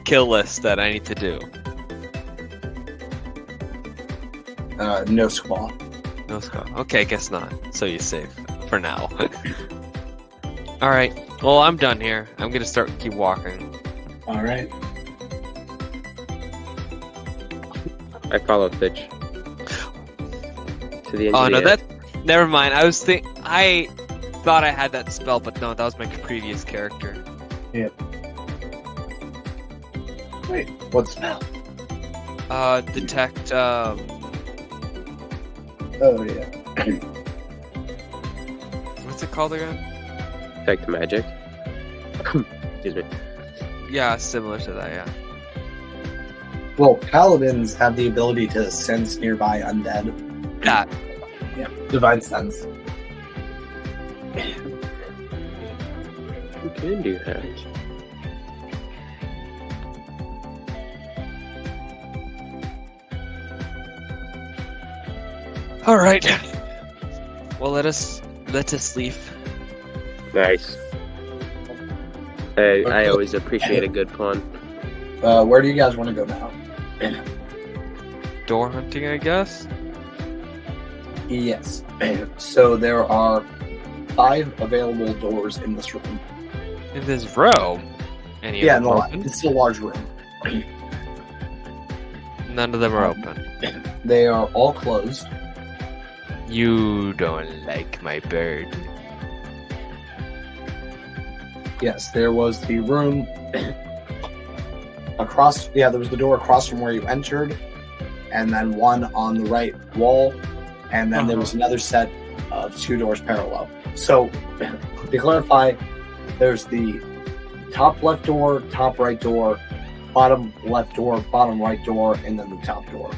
Kill list that I need to do. No squawk. No squad. Okay, guess not. So you're safe for now. All right. Well, I'm done here. I'm gonna keep walking. All right. I follow Fitch to the end. Oh of no, the air. that. Never mind. I thought I had that spell, but no, that was my previous character. Wait, what spell? Detect. Oh yeah. What's it called again? Detect magic. Excuse me. Yeah, similar to that. Yeah. Well, paladins have the ability to sense nearby undead. That. Yeah, divine sense. We can do that. All right. Well, let us leave. Nice. I always appreciate a good pun. Where do you guys want to go now? Door hunting, I guess. Yes. So there are 5 available doors in this room. In this room. Any Yeah, of no, them open? it's a large room. None of them are open. They are all closed. You don't like my bird. Yes, there was the room across. Yeah, there was the door across from where you entered, and then one on the right wall, and then there was another set of 2 doors parallel. So, to clarify, there's the top left door, top right door, bottom left door, bottom right door, and then the top door.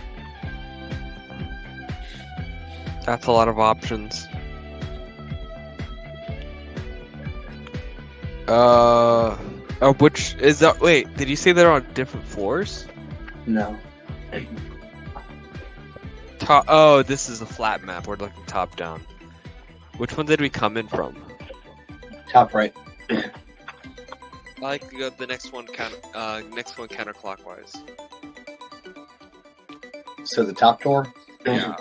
That's a lot of options. Which is that? Wait, did you say they're on different floors? No. Oh, this is a flat map. We're looking top down. Which one did we come in from? Top right. I like to go the next one counterclockwise. So the top door? Yeah.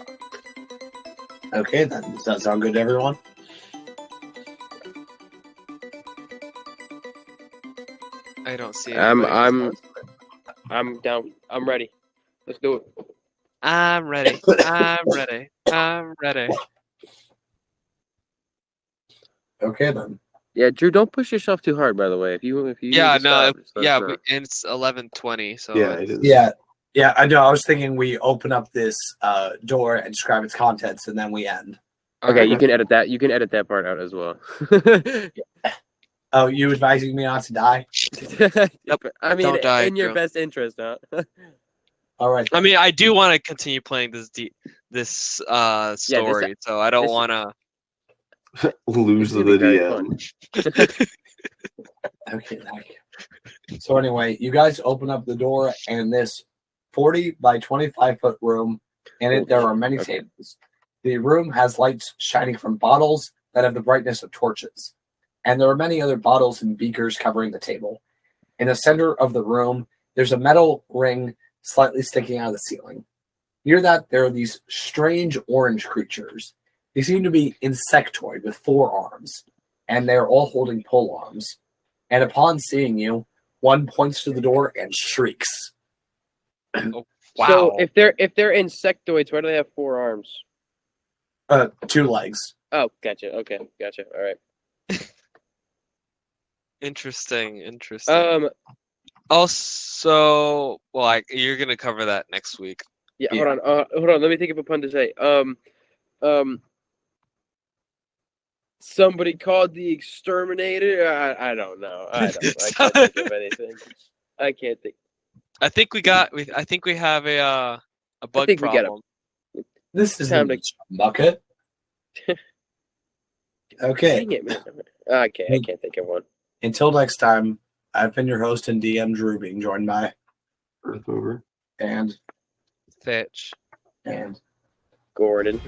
Okay, then. Does that sound good to everyone? I don't see. I'm down. I'm ready. Let's do it. I'm ready. I'm ready. I'm ready. Okay, then. Yeah, Drew, don't push yourself too hard. By the way, if you Yeah, need to no, stop, just let us know. and it's 11:20. So Yeah, it is. Yeah, I know. I was thinking we open up this door and describe its contents, and then we end. Okay, you can edit that. You can edit that part out as well. Oh, you advising me not to die? Yep. I mean, Don't die, in your Drew. best interest, huh? All right. I mean, I do want to continue playing this story, so I don't this- want to. Lose It's the gonna be very DM. Okay. So anyway, you guys open up the door, and this 40 by 25-foot room. In it, there are many Okay. tables. The room has lights shining from bottles that have the brightness of torches. And there are many other bottles and beakers covering the table. In the center of the room, there's a metal ring slightly sticking out of the ceiling. Near that, there are these strange orange creatures. They seem to be insectoid with 4 arms, and they're all holding pole arms. And upon seeing you, one points to the door and shrieks. Wow. So if they're insectoids, why do they have 4 arms? 2 legs. Oh, gotcha. Okay, gotcha. All right. Interesting. Also, well, you're gonna cover that next week. Yeah, Yeah. hold on. Let me think of a pun to say. Somebody called the exterminator. I don't know. I can't think of anything. I can't think. I think we have a bug think we got problem. This is Time the bucket. Okay. Dang it, man. Okay, I can't think of one. Until next time, I've been your host and DM, Drew, being joined by Earth over. and Fetch. Gordon.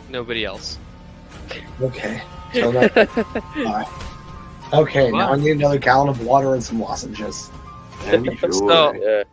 Nobody else. Okay. Till next bye. Okay, now I need another gallon of water and some lozenges. Enjoy. So- Yeah.